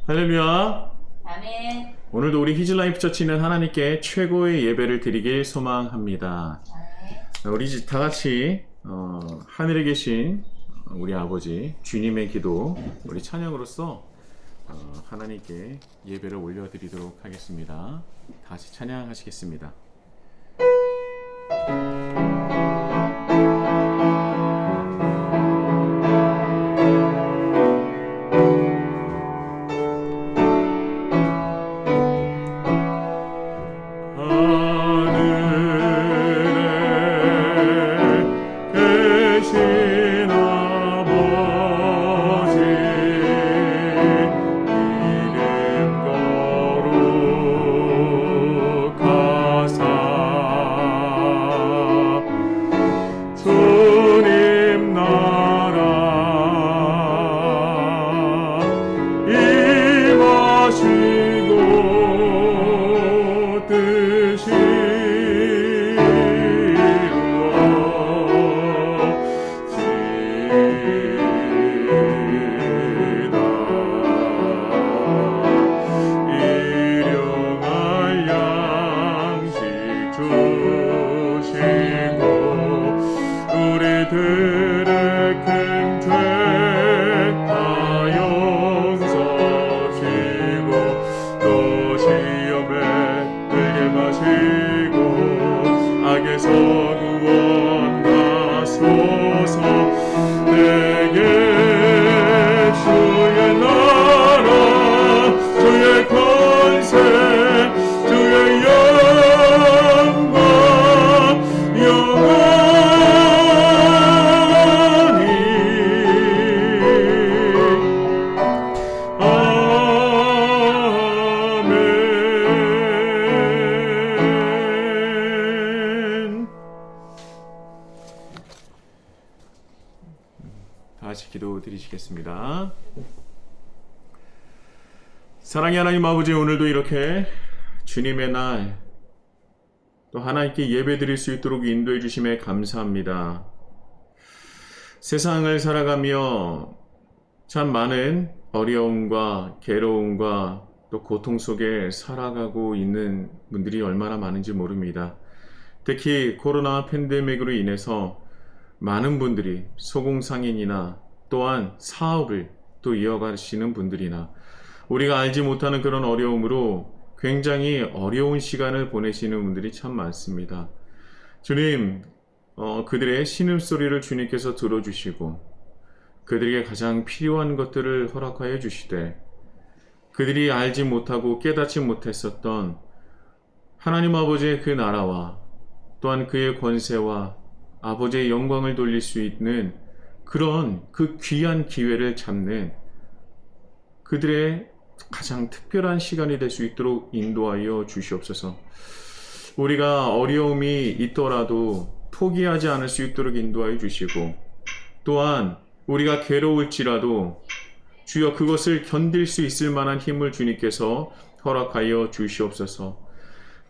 할렐루야. 아멘. 오늘도 우리 히즈라이프 처치는 하나님께 최고의 예배를 드리길 소망합니다. 우리 다 같이 하늘에 계신 우리 아버지 주님의 기도 우리 찬양으로서 하나님께 예배를 올려드리도록 하겠습니다. 다시 찬양하시겠습니다. 다시 기도 드리시겠습니다. 사랑의 하나님 아버지, 오늘도 이렇게 주님의 날 또 하나님께 예배 드릴 수 있도록 인도해 주심에 감사합니다. 세상을 살아가며 참 많은 어려움과 괴로움과 또 고통 속에 살아가고 있는 분들이 얼마나 많은지 모릅니다. 특히 코로나 팬데믹으로 인해서 많은 분들이 소공상인이나 또한 사업을 또 이어가시는 분들이나 우리가 알지 못하는 그런 어려움으로 굉장히 어려운 시간을 보내시는 분들이 참 많습니다. 주님, 그들의 신음소리를 주님께서 들어주시고 그들에게 가장 필요한 것들을 허락하여 주시되 그들이 알지 못하고 깨닫지 못했었던 하나님 아버지의 그 나라와 또한 그의 권세와 아버지의 영광을 돌릴 수 있는 그런 그 귀한 기회를 잡는 그들의 가장 특별한 시간이 될 수 있도록 인도하여 주시옵소서. 우리가 어려움이 있더라도 포기하지 않을 수 있도록 인도하여 주시고 또한 우리가 괴로울지라도 주여 그것을 견딜 수 있을 만한 힘을 주님께서 허락하여 주시옵소서.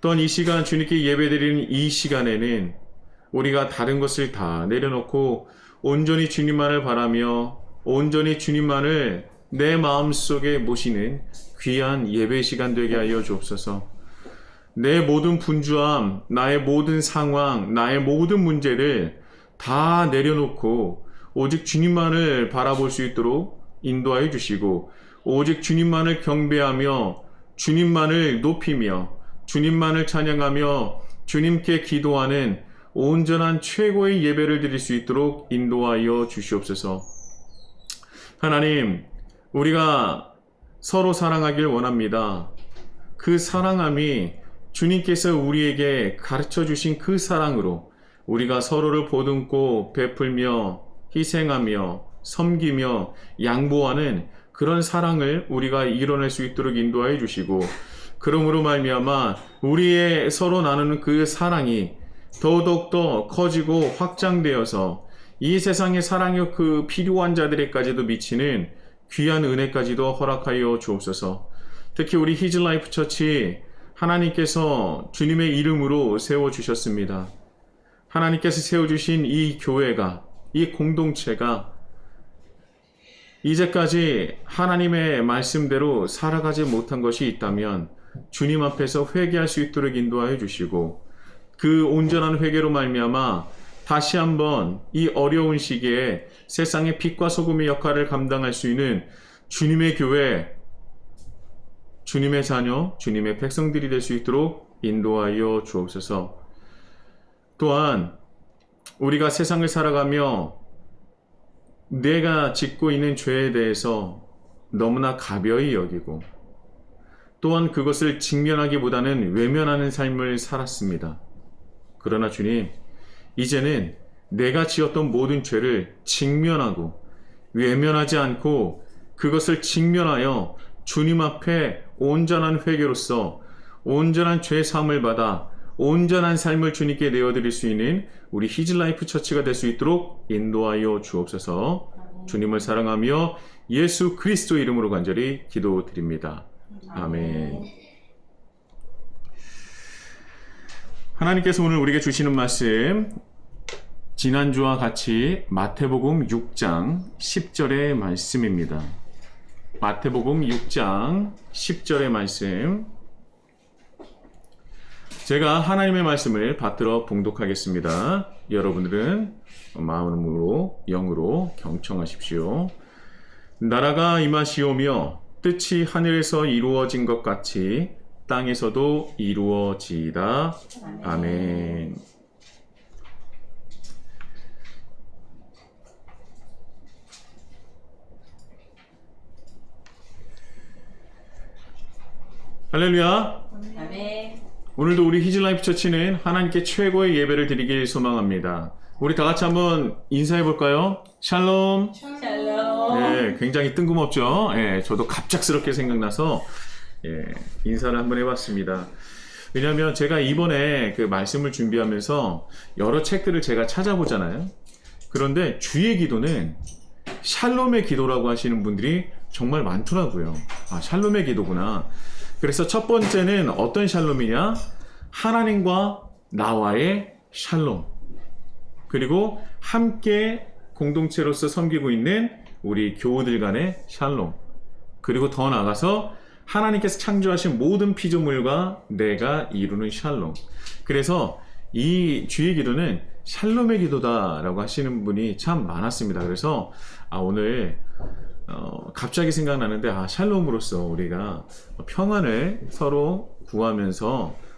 또한 이 시간 주님께 예배드리는 이 시간에는 우리가 다른 것을 다 내려놓고 온전히 주님만을 바라며 온전히 주님만을 내 마음속에 모시는 귀한 예배 시간 되게 하여 주옵소서. 내 모든 분주함, 나의 모든 상황, 나의 모든 문제를 다 내려놓고 오직 주님만을 바라볼 수 있도록 인도하여 주시고 오직 주님만을 경배하며 주님만을 높이며 주님만을 찬양하며 주님께 기도하는 온전한 최고의 예배를 드릴 수 있도록 인도하여 주시옵소서. 하나님, 우리가 서로 사랑하길 원합니다. 그 사랑함이 주님께서 우리에게 가르쳐 주신 그 사랑으로 우리가 서로를 보듬고 베풀며 희생하며 섬기며 양보하는 그런 사랑을 우리가 이뤄낼 수 있도록 인도하여 주시고 그러므로 말미암아 우리의 서로 나누는 그 사랑이 더욱더 커지고 확장되어서 이 세상의 사랑이 그 필요한 자들에게까지도 미치는 귀한 은혜까지도 허락하여 주옵소서. 특히 우리 히즈라이프 처치 하나님께서 주님의 이름으로 세워주셨습니다. 하나님께서 세워주신 이 교회가, 이 공동체가 이제까지 하나님의 말씀대로 살아가지 못한 것이 있다면 주님 앞에서 회개할 수 있도록 인도하여 주시고, 그 온전한 회개로 말미암아 다시 한번 이 어려운 시기에 세상의 빛과 소금의 역할을 감당할 수 있는 주님의 교회, 주님의 자녀, 주님의 백성들이 될 수 있도록 인도하여 주옵소서. 또한 우리가 세상을 살아가며 내가 짓고 있는 죄에 대해서 너무나 가벼이 여기고, 또한 그것을 직면하기보다는 외면하는 삶을 살았습니다. 그러나 주님, 이제는 내가 지었던 모든 죄를 직면하고 외면하지 않고 그것을 직면하여 주님 앞에 온전한 회개로서 온전한 죄 사함을 받아 온전한 삶을 주님께 내어드릴 수 있는 우리 히즈라이프 처치가 될 수 있도록 인도하여 주옵소서. 주님을 사랑하며 예수 그리스도 이름으로 간절히 기도드립니다. 아멘. 하나님께서 오늘 우리에게 주시는 말씀, 지난주와 같이 마태복음 6장 10절의 말씀입니다. 마태복음 6장 10절의 말씀, 제가 하나님의 말씀을 받들어 봉독하겠습니다. 여러분들은 마음으로 영으로 경청하십시오. 나라가 임하시오며 뜻이 하늘에서 이루어진 것 같이 땅에서도 이루어지이다. 아멘. 할렐루야. 아멘. 오늘도 우리 히즈라이프 처치는 하나님께 최고의 예배를 드리길 소망합니다. 우리 다 같이 한번 인사해 볼까요? 샬롬. 샬롬. 네, 굉장히 뜬금없죠. 예, 저도 갑작스럽게 생각나서 인사를 한번 해봤습니다. 왜냐하면 제가 이번에 그 말씀을 준비하면서 여러 책들을 제가 찾아보잖아요. 그런데 주의 기도는 샬롬의 기도라고 하시는 분들이 정말 많더라고요. 아, 샬롬의 기도구나. 그래서 첫 번째는 어떤 샬롬이냐? 하나님과 나와의 샬롬. 그리고 함께 공동체로서 섬기고 있는 우리 교우들 간의 샬롬. 그리고 더 나아가서 하나님께서 창조하신 모든 피조물과 내가 이루는 샬롬. 그래서 이 주의 기도는 샬롬의 기도다라고 하시는 분이 참 많았습니다. 그래서 오늘 갑자기 생각나는데 샬롬으로서 우리가 평안을 서로 구하면서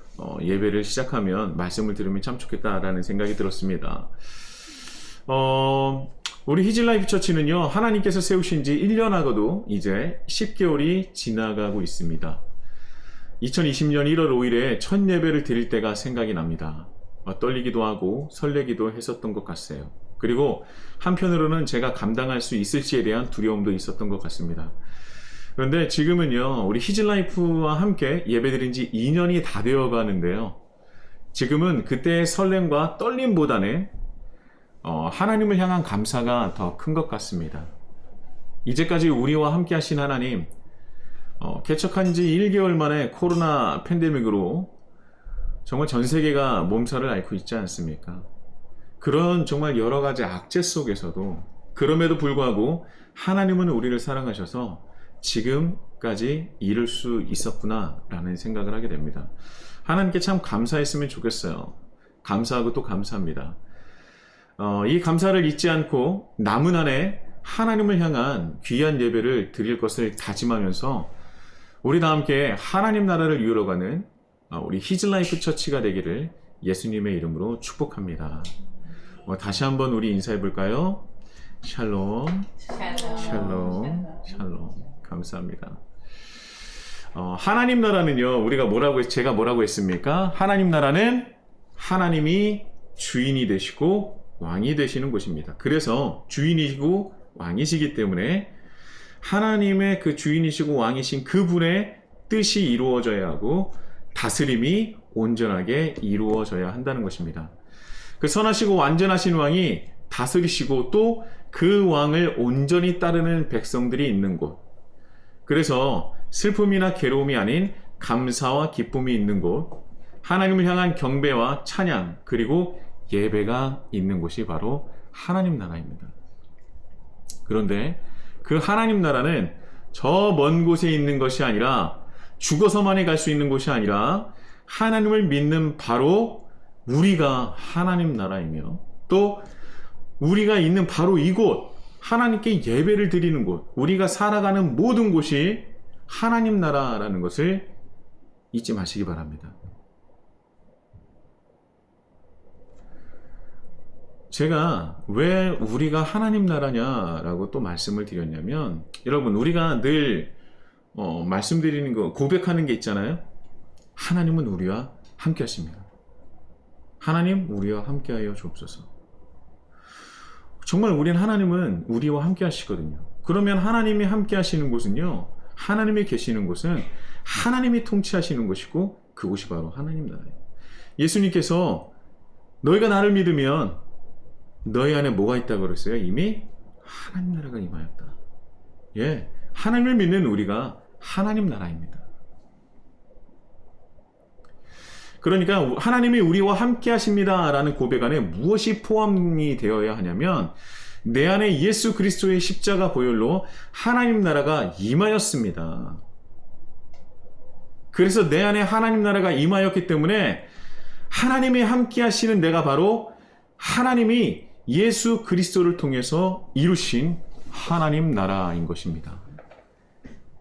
예배를 시작하면, 말씀을 들으면 참 좋겠다라는 생각이 들었습니다. 우리 히즈라이프 처치는요, 하나님께서 세우신 지 1년하고도 이제 10개월이 지나가고 있습니다. 2020년 1월 5일에 첫 예배를 드릴 때가 생각이 납니다. 떨리기도 하고 설레기도 했었던 것 같아요. 그리고 한편으로는 제가 감당할 수 있을지에 대한 두려움도 있었던 것 같습니다. 그런데 지금은요, 우리 히즈라이프와 함께 예배드린 지 2년이 다 되어 가는데요, 지금은 그때의 설렘과 떨림보다는 하나님을 향한 감사가 더 큰 것 같습니다. 이제까지 우리와 함께 하신 하나님, 개척한 지 1개월 만에 코로나 팬데믹으로 정말 전 세계가 몸살을 앓고 있지 않습니까? 그런 정말 여러 가지 악재 속에서도, 그럼에도 불구하고 하나님은 우리를 사랑하셔서 지금까지 이룰 수 있었구나 라는 생각을 하게 됩니다. 하나님께 참 감사했으면 좋겠어요. 감사하고 또 감사합니다. 이 감사를 잊지 않고 남은 한 해 하나님을 향한 귀한 예배를 드릴 것을 다짐하면서 우리 다 함께 하나님 나라를 이루어가는 우리 히즈라이프 처치가 되기를 예수님의 이름으로 축복합니다. 다시 한번 우리 인사해 볼까요? 샬롬, 샬롬, 샬롬. 감사합니다. 하나님 나라는요, 제가 뭐라고 했습니까? 하나님 나라는 하나님이 주인이 되시고 왕이 되시는 곳입니다. 그래서 주인이시고 왕이시기 때문에 하나님의 그 주인이시고 왕이신 그분의 뜻이 이루어져야 하고 다스림이 온전하게 이루어져야 한다는 것입니다. 그 선하시고 완전하신 왕이 다스리시고 또 그 왕을 온전히 따르는 백성들이 있는 곳, 그래서 슬픔이나 괴로움이 아닌 감사와 기쁨이 있는 곳, 하나님을 향한 경배와 찬양 그리고 예배가 있는 곳이 바로 하나님 나라입니다. 그런데 그 하나님 나라는 저 먼 곳에 있는 것이 아니라 죽어서만이 갈 수 있는 곳이 아니라 하나님을 믿는 바로 우리가 하나님 나라이며 또 우리가 있는 바로 이곳 하나님께 예배를 드리는 곳 우리가 살아가는 모든 곳이 하나님 나라라는 것을 잊지 마시기 바랍니다. 제가 왜 우리가 하나님 나라냐라고 또 말씀을 드렸냐면 여러분 우리가 늘 말씀드리는 거 고백하는 게 있잖아요. 하나님은 우리와 함께 하십니다. 하나님 우리와 함께 하여 주옵소서. 정말 하나님은 우리와 함께 하시거든요. 그러면 하나님이 함께 하시는 곳은요. 하나님이 계시는 곳은 하나님이 통치하시는 곳이고 그곳이 바로 하나님 나라예요. 예수님께서 너희가 나를 믿으면 너희 안에 뭐가 있다고 그랬어요? 이미 하나님 나라가 임하였다. 예, 하나님을 믿는 우리가 하나님 나라입니다. 그러니까 하나님이 우리와 함께 하십니다 라는 고백 안에 무엇이 포함이 되어야 하냐면 내 안에 예수 그리스도의 십자가 보혈로 하나님 나라가 임하였습니다. 그래서 내 안에 하나님 나라가 임하였기 때문에 하나님이 함께 하시는 내가 바로 하나님이 예수 그리스도를 통해서 이루신 하나님 나라인 것입니다.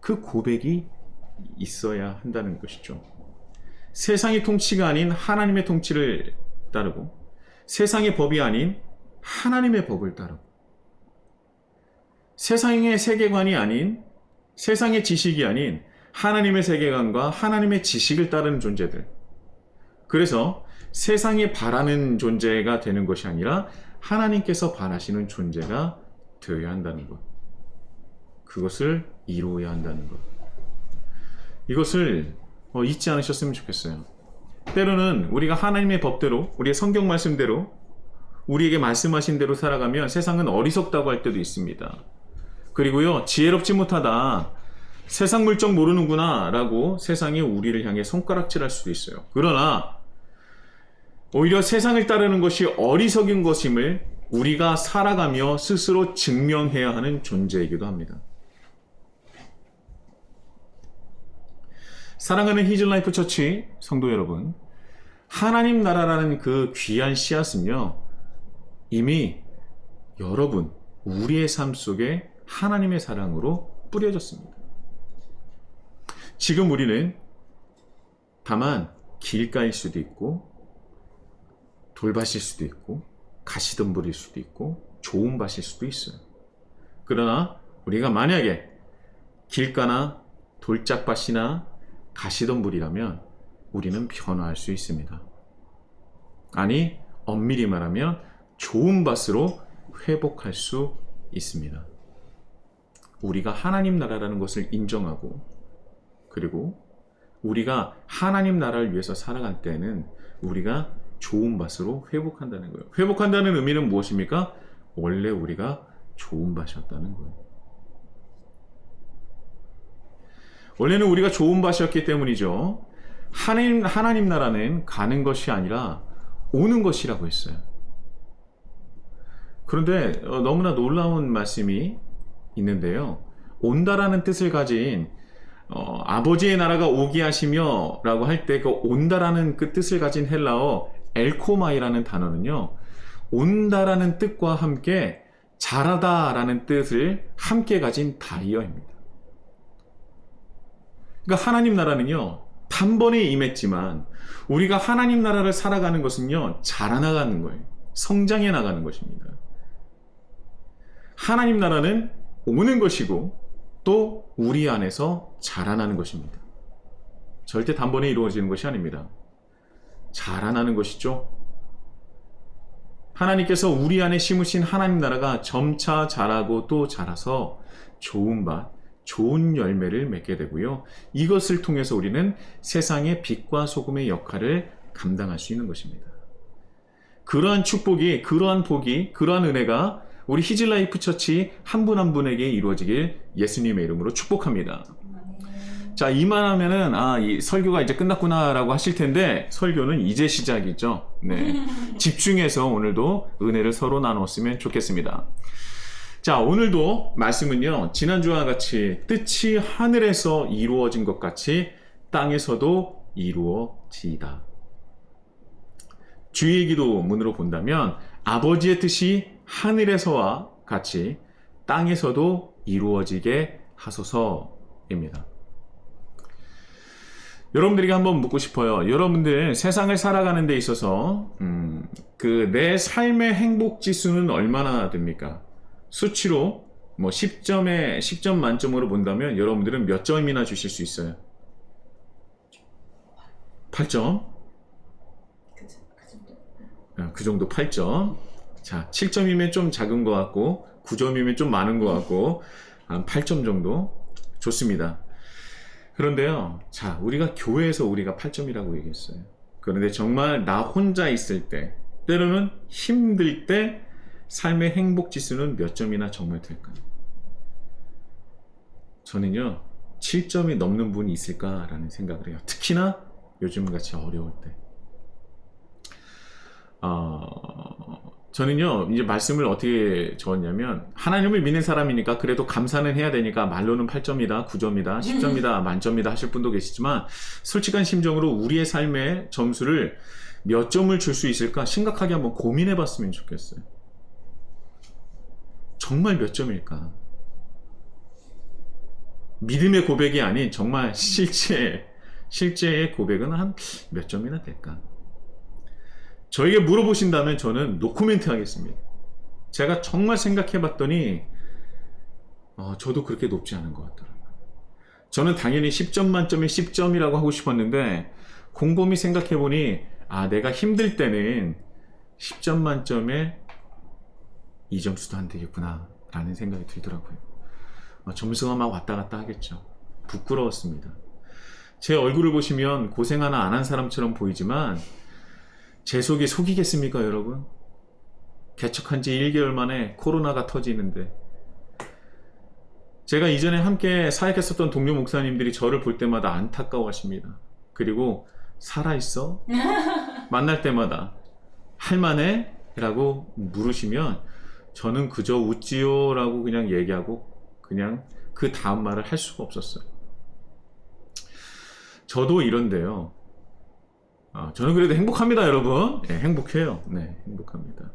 그 고백이 있어야 한다는 것이죠. 세상의 통치가 아닌 하나님의 통치를 따르고 세상의 법이 아닌 하나님의 법을 따르고 세상의 세계관이 아닌 세상의 지식이 아닌 하나님의 세계관과 하나님의 지식을 따르는 존재들. 그래서 세상이 바라는 존재가 되는 것이 아니라 하나님께서 바라시는 존재가 되어야 한다는 것. 그것을 이루어야 한다는 것. 이것을 잊지 않으셨으면 좋겠어요. 때로는 우리가 하나님의 법대로, 우리의 성경 말씀대로, 우리에게 말씀하신 대로 살아가면 세상은 어리석다고 할 때도 있습니다. 그리고요, 지혜롭지 못하다, 세상 물정 모르는구나 라고 세상이 우리를 향해 손가락질할 수도 있어요. 그러나 오히려 세상을 따르는 것이 어리석인 것임을 우리가 살아가며 스스로 증명해야 하는 존재이기도 합니다. 사랑하는 히즐라이프 처치 성도 여러분, 하나님 나라라는 그 귀한 씨앗은요, 이미 여러분, 우리의 삶 속에 하나님의 사랑으로 뿌려졌습니다. 지금 우리는 다만 길가일 수도 있고 돌밭일 수도 있고 가시덤불일 수도 있고 좋은 밭일 수도 있어요. 그러나 우리가 만약에 길가나 돌짝밭이나 가시덤불이라면 우리는 변화할 수 있습니다. 아니, 엄밀히 말하면 좋은 밭으로 회복할 수 있습니다. 우리가 하나님 나라라는 것을 인정하고 그리고 우리가 하나님 나라를 위해서 살아갈 때는 우리가 좋은 밭으로 회복한다는 거예요. 회복한다는 의미는 무엇입니까? 원래 우리가 좋은 밭이었다는 거예요. 원래는 우리가 좋은 밭이었기 때문이죠. 하나님 나라는 가는 것이 아니라 오는 것이라고 했어요. 그런데 너무나 놀라운 말씀이 있는데요. 온다라는 뜻을 가진 아버지의 나라가 오게 하시며 라고 할 때 그 온다라는 그 뜻을 가진 헬라어 엘코마이라는 단어는요, 온다라는 뜻과 함께 자라다라는 뜻을 함께 가진 다이어입니다. 그러니까 하나님 나라는요, 단번에 임했지만 우리가 하나님 나라를 살아가는 것은요, 자라나가는 거예요. 성장해 나가는 것입니다. 하나님 나라는 오는 것이고 또 우리 안에서 자라나는 것입니다. 절대 단번에 이루어지는 것이 아닙니다. 자라나는 것이죠. 하나님께서 우리 안에 심으신 하나님 나라가 점차 자라고 또 자라서 좋은 밭, 좋은 열매를 맺게 되고요. 이것을 통해서 우리는 세상의 빛과 소금의 역할을 감당할 수 있는 것입니다. 그러한 축복이, 그러한 복이, 그러한 은혜가 우리 히즐라이프 처치 한 분 한 분에게 이루어지길 예수님의 이름으로 축복합니다. 자, 이만하면은 이 설교가 이제 끝났구나라고 하실 텐데 설교는 이제 시작이죠. 네, 집중해서 오늘도 은혜를 서로 나눴으면 좋겠습니다. 자, 오늘도 말씀은요, 지난주와 같이 뜻이 하늘에서 이루어진 것 같이 땅에서도 이루어지이다. 주의 기도 문으로 본다면 아버지의 뜻이 하늘에서와 같이 땅에서도 이루어지게 하소서입니다. 여러분들에게 한번 묻고 싶어요. 여러분들 세상을 살아가는 데 있어서 내 삶의 행복 지수는 얼마나 됩니까? 수치로 뭐 10점 만점으로 본다면 여러분들은 몇 점이나 주실 수 있어요? 8점? 그 정도 8점. 자, 7점이면 좀 작은 것 같고 9점이면 좀 많은 것 같고 한 8점 정도. 좋습니다. 그런데요, 자, 우리가 교회에서 우리가 8점이라고 얘기했어요. 그런데 정말 나 혼자 있을 때, 때로는 힘들 때 삶의 행복 지수는 몇 점이나 정말 될까요? 저는요, 7점이 넘는 분이 있을까라는 생각을 해요. 특히나 요즘같이 어려울 때. 저는요, 이제 말씀을 어떻게 적었냐면, 하나님을 믿는 사람이니까 그래도 감사는 해야 되니까 말로는 8점이다, 9점이다, 10점이다, 만점이다 하실 분도 계시지만, 솔직한 심정으로 우리의 삶의 점수를 몇 점을 줄 수 있을까 심각하게 한번 고민해 봤으면 좋겠어요. 정말 몇 점일까? 믿음의 고백이 아닌 정말 실제의 고백은 한 몇 점이나 될까? 저에게 물어보신다면 저는 노코멘트 하겠습니다. 제가 정말 생각해 봤더니 저도 그렇게 높지 않은 것 같더라고요. 저는 당연히 10점 만점에 10점이라고 하고 싶었는데 곰곰이 생각해 보니 내가 힘들 때는 10점 만점에 2점수도 안 되겠구나 라는 생각이 들더라고요. 점수가 막 왔다 갔다 하겠죠. 부끄러웠습니다. 제 얼굴을 보시면 고생 하나 안 한 사람처럼 보이지만 제 속이 속이겠습니까, 여러분? 개척한 지 1개월 만에 코로나가 터지는데 제가 이전에 함께 사역했었던 동료 목사님들이 저를 볼 때마다 안타까워하십니다. 그리고 살아있어? 만날 때마다 할만해? 라고 물으시면 저는 그저 웃지요 라고 그냥 얘기하고 그냥 그 다음 말을 할 수가 없었어요. 저도 이런데요. 저는 그래도 행복합니다, 여러분. 네, 행복해요. 네, 행복합니다.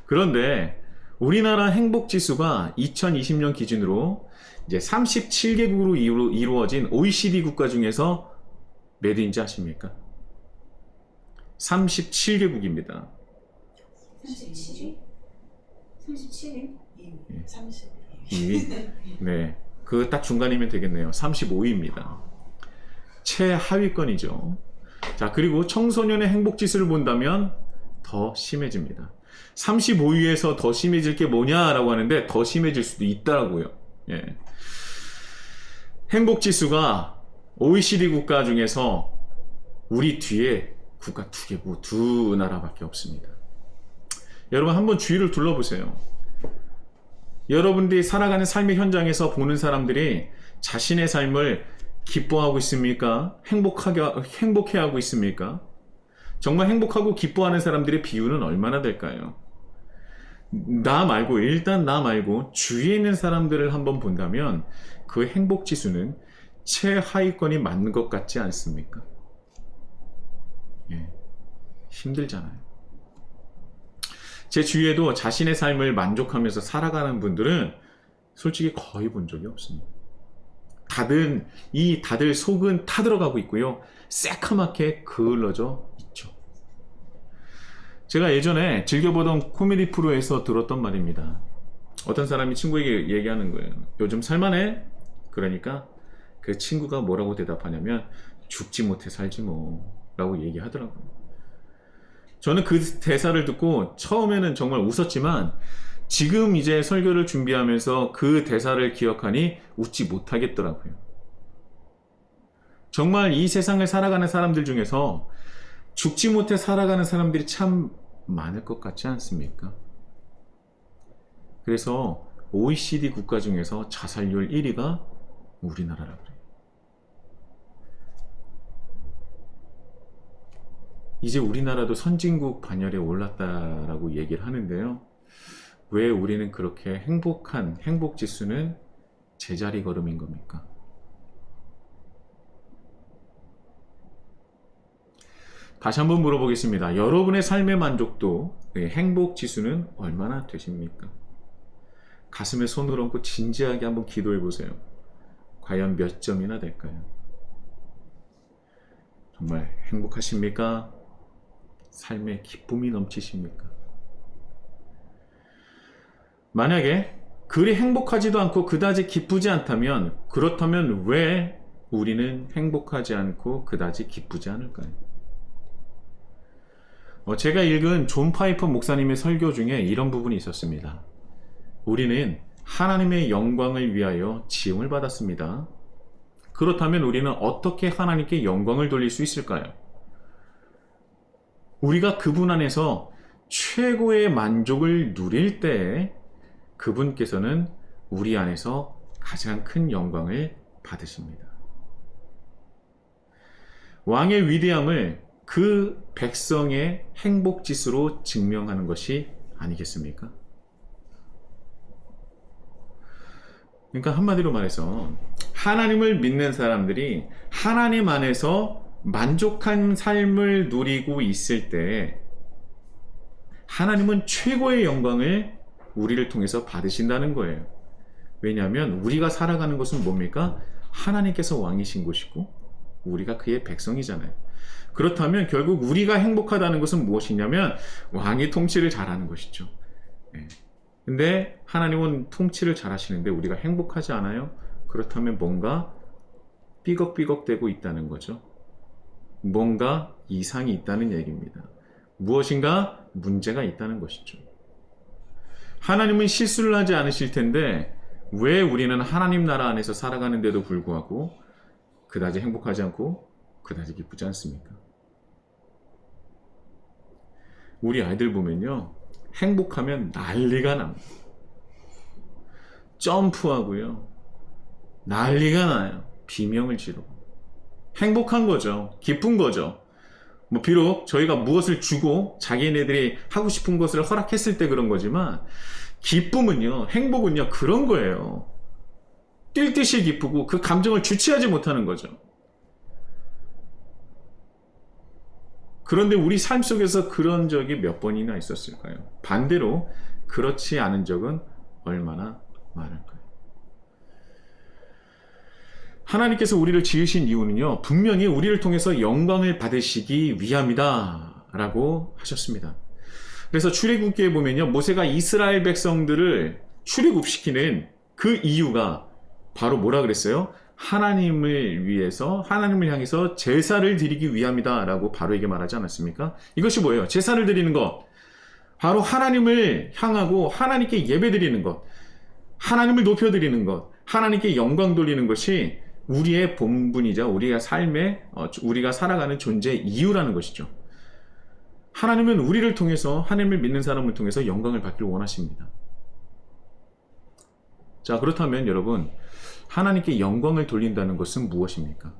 그런데 우리나라 행복 지수가 2020년 기준으로 이제 37개국으로 이루어진 OECD 국가 중에서 몇 위인지 아십니까? 37개국입니다. 37위? 37위? 2위? 네. 그 딱 중간이면 되겠네요. 35위입니다. 최하위권이죠. 자, 그리고 청소년의 행복 지수를 본다면 더 심해집니다. 35위에서 더 심해질 게 뭐냐라고 하는데 더 심해질 수도 있다라고요. 예. 행복 지수가 OECD 국가 중에서 우리 뒤에 국가 두 나라밖에 없습니다. 여러분 한번 주위를 둘러보세요. 여러분들이 살아가는 삶의 현장에서 보는 사람들이 자신의 삶을 기뻐하고 있습니까? 행복해하고 있습니까? 정말 행복하고 기뻐하는 사람들의 비율은 얼마나 될까요? 일단 나 말고 주위에 있는 사람들을 한번 본다면 그 행복 지수는 최하위권이 맞는 것 같지 않습니까? 예, 힘들잖아요. 제 주위에도 자신의 삶을 만족하면서 살아가는 분들은 솔직히 거의 본 적이 없습니다. 다들 속은 타들어가고 있고요. 새카맣게 그을러져 있죠. 제가 예전에 즐겨보던 코미디 프로에서 들었던 말입니다. 어떤 사람이 친구에게 얘기하는 거예요. 요즘 살만해? 그러니까 그 친구가 뭐라고 대답하냐면 죽지 못해 살지 뭐 라고 얘기하더라고요. 저는 그 대사를 듣고 처음에는 정말 웃었지만 지금 이제 설교를 준비하면서 그 대사를 기억하니 웃지 못하겠더라고요. 정말 이 세상을 살아가는 사람들 중에서 죽지 못해 살아가는 사람들이 참 많을 것 같지 않습니까? 그래서 OECD 국가 중에서 자살률 1위가 우리나라라고 그래요. 이제 우리나라도 선진국 반열에 올랐다라고 얘기를 하는데요. 왜 우리는 그렇게 행복한 행복 지수는 제자리 걸음인 겁니까? 다시 한번 물어보겠습니다. 여러분의 삶의 만족도, 행복 지수는 얼마나 되십니까? 가슴에 손을 얹고 진지하게 한번 기도해 보세요. 과연 몇 점이나 될까요? 정말 행복하십니까? 삶에 기쁨이 넘치십니까? 만약에 그리 행복하지도 않고 그다지 기쁘지 않다면, 그렇다면 왜 우리는 행복하지 않고 그다지 기쁘지 않을까요? 제가 읽은 존 파이퍼 목사님의 설교 중에 이런 부분이 있었습니다. 우리는 하나님의 영광을 위하여 지음을 받았습니다. 그렇다면 우리는 어떻게 하나님께 영광을 돌릴 수 있을까요? 우리가 그분 안에서 최고의 만족을 누릴 때 그분께서는 우리 안에서 가장 큰 영광을 받으십니다. 왕의 위대함을 그 백성의 행복 지수로 증명하는 것이 아니겠습니까? 그러니까 한마디로 말해서 하나님을 믿는 사람들이 하나님 안에서 만족한 삶을 누리고 있을 때 하나님은 최고의 영광을 우리를 통해서 받으신다는 거예요. 왜냐하면 우리가 살아가는 것은 뭡니까? 하나님께서 왕이신 곳이고 우리가 그의 백성이잖아요. 그렇다면 결국 우리가 행복하다는 것은 무엇이냐면 왕이 통치를 잘하는 것이죠. 근데 하나님은 통치를 잘하시는데 우리가 행복하지 않아요? 그렇다면 뭔가 삐걱삐걱대고 있다는 거죠. 뭔가 이상이 있다는 얘기입니다. 무엇인가 문제가 있다는 것이죠. 하나님은 실수를 하지 않으실 텐데 왜 우리는 하나님 나라 안에서 살아가는데도 불구하고 그다지 행복하지 않고 그다지 기쁘지 않습니까? 우리 아이들 보면요, 행복하면 난리가 납니다. 점프하고요, 난리가 나요. 비명을 지르고. 행복한 거죠. 기쁜 거죠. 비록 저희가 무엇을 주고 자기네들이 하고 싶은 것을 허락했을 때 그런 거지만, 기쁨은요, 행복은요, 그런 거예요. 뛸 듯이 기쁘고 그 감정을 주체하지 못하는 거죠. 그런데 우리 삶 속에서 그런 적이 몇 번이나 있었을까요? 반대로 그렇지 않은 적은 얼마나 많을까요? 하나님께서 우리를 지으신 이유는요, 분명히 우리를 통해서 영광을 받으시기 위함이다 라고 하셨습니다. 그래서 출애굽기에 보면요, 모세가 이스라엘 백성들을 출애굽시키는 그 이유가 바로 뭐라 그랬어요? 하나님을 위해서, 하나님을 향해서 제사를 드리기 위함이다 라고 바로 이게 말하지 않았습니까? 이것이 뭐예요? 제사를 드리는 것, 바로 하나님을 향하고 하나님께 예배 드리는 것, 하나님을 높여드리는 것, 하나님께 영광 돌리는 것이 우리의 본분이자 우리가 삶에 우리가 살아가는 존재의 이유라는 것이죠. 하나님은 우리를 통해서, 하나님을 믿는 사람을 통해서 영광을 받기를 원하십니다. 자, 그렇다면 여러분, 하나님께 영광을 돌린다는 것은 무엇입니까?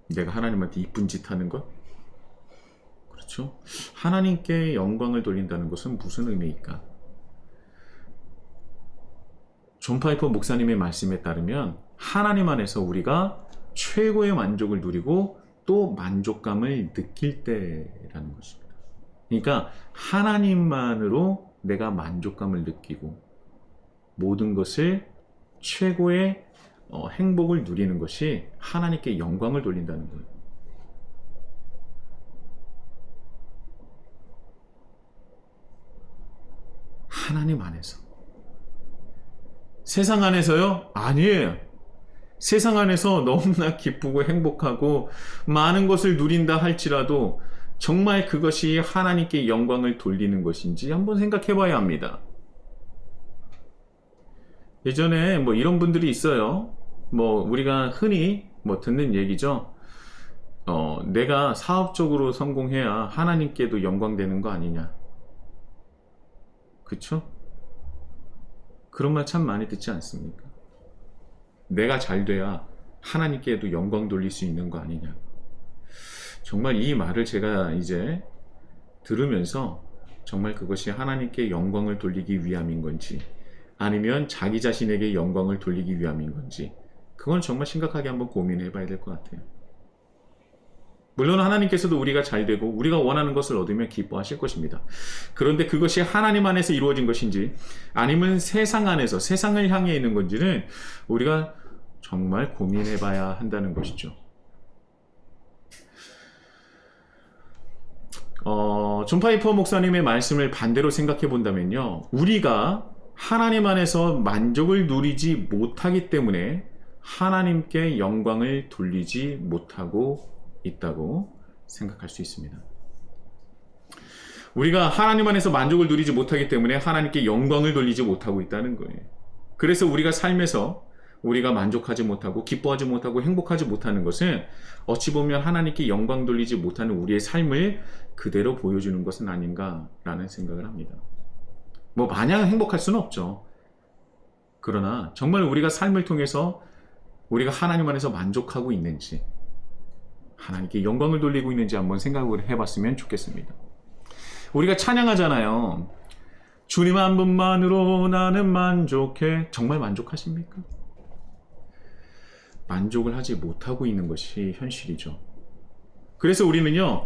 내가 하나님한테 이쁜 짓 하는 것? 그렇죠? 하나님께 영광을 돌린다는 것은 무슨 의미일까? 존 파이퍼 목사님의 말씀에 따르면 하나님 안에서 우리가 최고의 만족을 누리고 또 만족감을 느낄 때라는 것입니다. 그러니까 하나님만으로 내가 만족감을 느끼고 모든 것을 최고의 행복을 누리는 것이 하나님께 영광을 돌린다는 거예요. 하나님 안에서. 세상 안에서요? 아니에요. 세상 안에서 너무나 기쁘고 행복하고 많은 것을 누린다 할지라도 정말 그것이 하나님께 영광을 돌리는 것인지 한번 생각해 봐야 합니다. 예전에 이런 분들이 있어요. 우리가 흔히 듣는 얘기죠. 내가 사업적으로 성공해야 하나님께도 영광 되는 거 아니냐. 그쵸? 그런 말 참 많이 듣지 않습니까? 내가 잘 돼야 하나님께도 영광 돌릴 수 있는 거 아니냐. 정말 이 말을 제가 이제 들으면서 정말 그것이 하나님께 영광을 돌리기 위함인 건지 아니면 자기 자신에게 영광을 돌리기 위함인 건지 그건 정말 심각하게 한번 고민해 봐야 될 것 같아요. 물론 하나님께서도 우리가 잘 되고 우리가 원하는 것을 얻으면 기뻐하실 것입니다. 그런데 그것이 하나님 안에서 이루어진 것인지 아니면 세상 안에서 세상을 향해 있는 건지는 우리가 정말 고민해 봐야 한다는 것이죠. 존 파이퍼 목사님의 말씀을 반대로 생각해 본다면요. 우리가 하나님 안에서 만족을 누리지 못하기 때문에 하나님께 영광을 돌리지 못하고 있다고 생각할 수 있습니다. 우리가 하나님 안에서 만족을 누리지 못하기 때문에 하나님께 영광을 돌리지 못하고 있다는 거예요. 그래서 우리가 삶에서 우리가 만족하지 못하고 기뻐하지 못하고 행복하지 못하는 것은 어찌 보면 하나님께 영광 돌리지 못하는 우리의 삶을 그대로 보여주는 것은 아닌가라는 생각을 합니다. 뭐 마냥 행복할 수는 없죠. 그러나 정말 우리가 삶을 통해서 우리가 하나님 안에서 만족하고 있는지 하나님께 영광을 돌리고 있는지 한번 생각을 해봤으면 좋겠습니다. 우리가 찬양하잖아요. 주님 한 분만으로 나는 만족해. 정말 만족하십니까? 만족을 하지 못하고 있는 것이 현실이죠. 그래서 우리는요,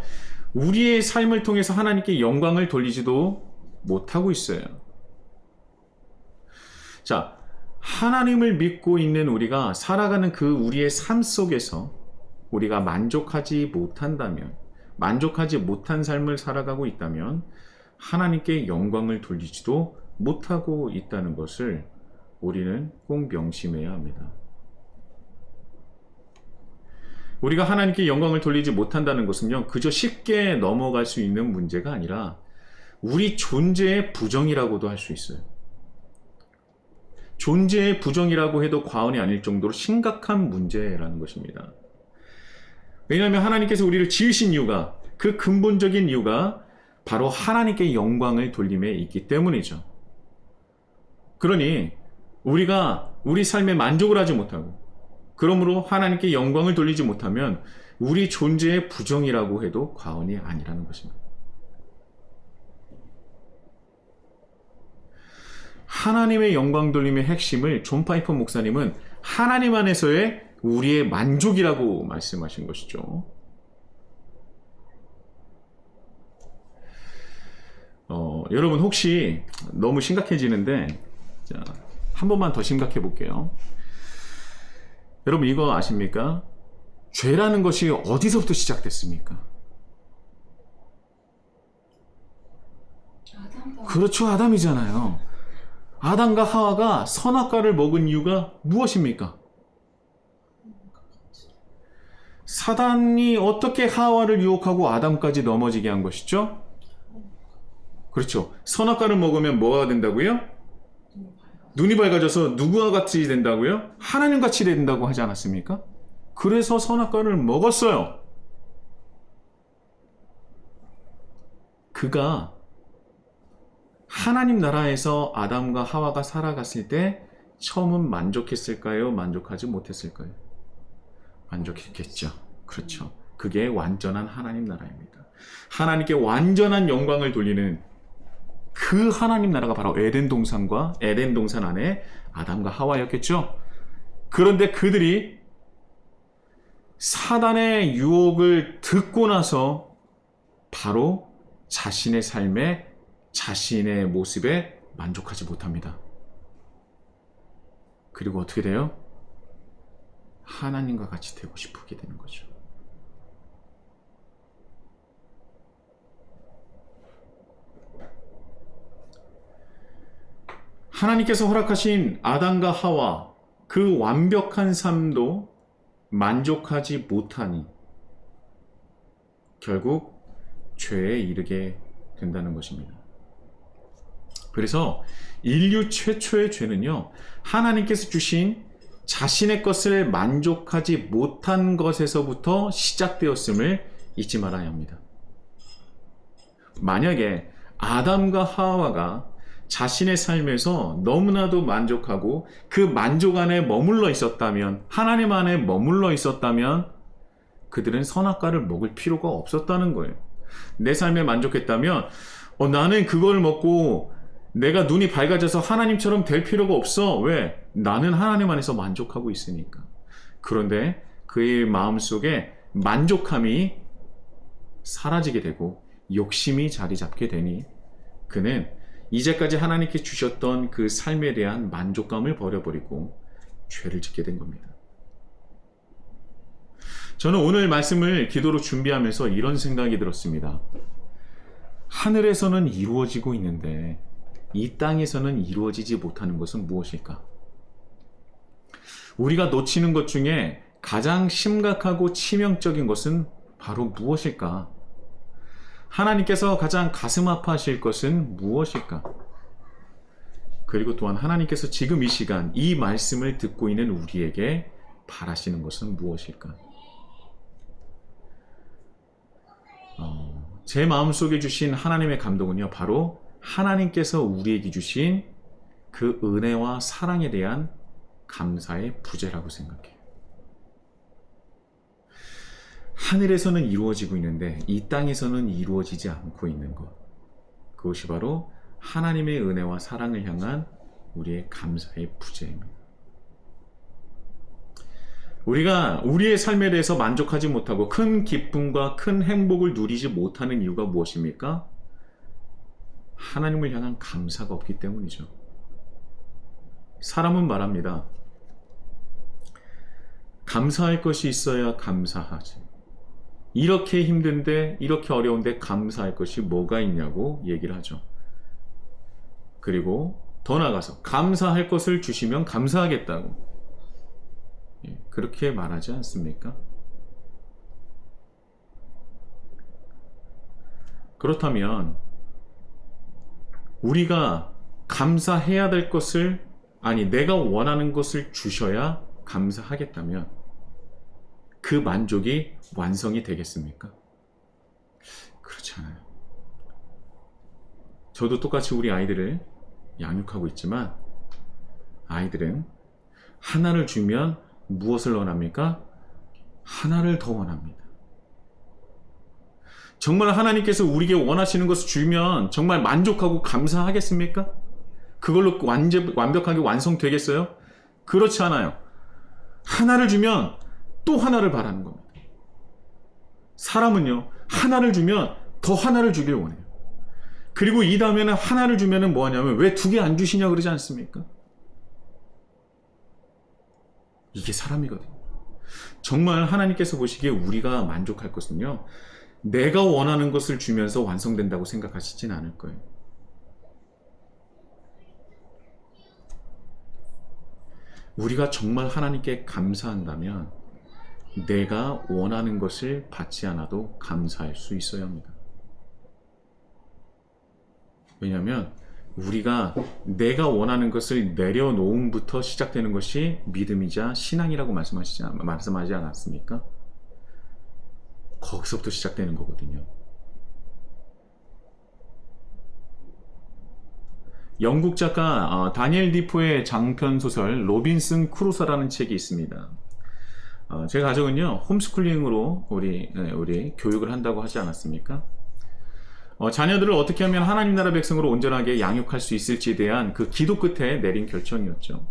우리의 삶을 통해서 하나님께 영광을 돌리지도 못하고 있어요. 자, 하나님을 믿고 있는 우리가 살아가는 그 우리의 삶 속에서 우리가 만족하지 못한다면, 만족하지 못한 삶을 살아가고 있다면 하나님께 영광을 돌리지도 못하고 있다는 것을 우리는 꼭 명심해야 합니다. 우리가 하나님께 영광을 돌리지 못한다는 것은요, 그저 쉽게 넘어갈 수 있는 문제가 아니라 우리 존재의 부정이라고도 할 수 있어요. 존재의 부정이라고 해도 과언이 아닐 정도로 심각한 문제라는 것입니다. 왜냐하면 하나님께서 우리를 지으신 이유가, 그 근본적인 이유가 바로 하나님께 영광을 돌림에 있기 때문이죠. 그러니 우리가 우리 삶에 만족을 하지 못하고, 그러므로 하나님께 영광을 돌리지 못하면 우리 존재의 부정이라고 해도 과언이 아니라는 것입니다. 하나님의 영광 돌림의 핵심을 존 파이퍼 목사님은 하나님 안에서의 우리의 만족이라고 말씀하신 것이죠. 여러분 혹시 너무 심각해지는데 자, 한 번만 더 심각해 볼게요. 여러분 이거 아십니까? 죄라는 것이 어디서부터 시작됐습니까? 그렇죠, 아담이잖아요. 아담과 하와가 선악과를 먹은 이유가 무엇입니까? 사단이 어떻게 하와를 유혹하고 아담까지 넘어지게 한 것이죠? 그렇죠. 선악과를 먹으면 뭐가 된다고요? 눈이 밝아져서 누구와 같이 된다고요? 하나님 같이 된다고 하지 않았습니까? 그래서 선악과를 먹었어요. 그가 하나님 나라에서 아담과 하와가 살아갔을 때 처음은 만족했을까요? 만족하지 못했을까요? 만족했겠죠. 그렇죠. 그게 완전한 하나님 나라입니다. 하나님께 완전한 영광을 돌리는 그 하나님 나라가 바로 에덴 동산 안에 아담과 하와였겠죠. 그런데 그들이 사단의 유혹을 듣고 나서 바로 자신의 삶에, 자신의 모습에 만족하지 못합니다. 그리고 어떻게 돼요? 하나님과 같이 되고 싶게 되는 거죠. 하나님께서 허락하신 아담과 하와, 그 완벽한 삶도 만족하지 못하니 결국 죄에 이르게 된다는 것입니다. 그래서 인류 최초의 죄는요, 하나님께서 주신 자신의 것을 만족하지 못한 것에서부터 시작되었음을 잊지 말아야 합니다. 만약에 아담과 하와가 자신의 삶에서 너무나도 만족하고 그 만족 안에 머물러 있었다면, 하나님 안에 머물러 있었다면 그들은 선악과를 먹을 필요가 없었다는 거예요. 내 삶에 만족했다면 나는 그걸 먹고 내가 눈이 밝아져서 하나님처럼 될 필요가 없어. 왜? 나는 하나님 안에서 만족하고 있으니까. 그런데 그의 마음속에 만족함이 사라지게 되고 욕심이 자리 잡게 되니 그는 이제까지 하나님께 주셨던 그 삶에 대한 만족감을 버려버리고 죄를 짓게 된 겁니다. 저는 오늘 말씀을 기도로 준비하면서 이런 생각이 들었습니다. 하늘에서는 이루어지고 있는데 이 땅에서는 이루어지지 못하는 것은 무엇일까? 우리가 놓치는 것 중에 가장 심각하고 치명적인 것은 바로 무엇일까? 하나님께서 가장 가슴 아파하실 것은 무엇일까? 그리고 또한 하나님께서 지금 이 시간 이 말씀을 듣고 있는 우리에게 바라시는 것은 무엇일까? 제 마음속에 주신 하나님의 감동은요, 바로 하나님께서 우리에게 주신 그 은혜와 사랑에 대한 감사의 부재라고 생각해요. 하늘에서는 이루어지고 있는데 이 땅에서는 이루어지지 않고 있는 것. 그것이 바로 하나님의 은혜와 사랑을 향한 우리의 감사의 부재입니다. 우리가 우리의 삶에 대해서 만족하지 못하고 큰 기쁨과 큰 행복을 누리지 못하는 이유가 무엇입니까? 하나님을 향한 감사가 없기 때문이죠. 사람은 말합니다. 감사할 것이 있어야 감사하지. 이렇게 힘든데, 이렇게 어려운데 감사할 것이 뭐가 있냐고 얘기를 하죠. 그리고 더 나아가서 감사할 것을 주시면 감사하겠다고. 그렇게 말하지 않습니까? 그렇다면 우리가 감사해야 될 것을, 아니 내가 원하는 것을 주셔야 감사하겠다면 그 만족이 완성이 되겠습니까? 그렇지 않아요. 저도 똑같이 우리 아이들을 양육하고 있지만 아이들은 하나를 주면 무엇을 원합니까? 하나를 더 원합니다. 정말 하나님께서 우리에게 원하시는 것을 주면 정말 만족하고 감사하겠습니까? 그걸로 완벽하게 완성되겠어요? 그렇지 않아요. 하나를 주면 또 하나를 바라는 겁니다. 사람은요, 하나를 주면 더 하나를 주길 원해요. 그리고 이 다음에는 하나를 주면은 뭐 하냐면 왜 두 개 안 주시냐 그러지 않습니까? 이게 사람이거든요. 정말 하나님께서 보시기에 우리가 만족할 것은요, 내가 원하는 것을 주면서 완성된다고 생각하시진 않을 거예요. 우리가 정말 하나님께 감사한다면 내가 원하는 것을 받지 않아도 감사할 수 있어야 합니다. 왜냐하면 우리가 내가 원하는 것을 내려놓음부터 시작되는 것이 믿음이자 신앙이라고 말씀하지 않았습니까? 거기서부터 시작되는 거거든요. 영국 작가 다니엘 디포의 장편 소설 로빈슨 크루소라는 책이 있습니다. 제 가족은요 홈스쿨링으로 우리 교육을 한다고 하지 않았습니까? 자녀들을 어떻게 하면 하나님 나라 백성으로 온전하게 양육할 수 있을지에 대한 그 기도 끝에 내린 결정이었죠.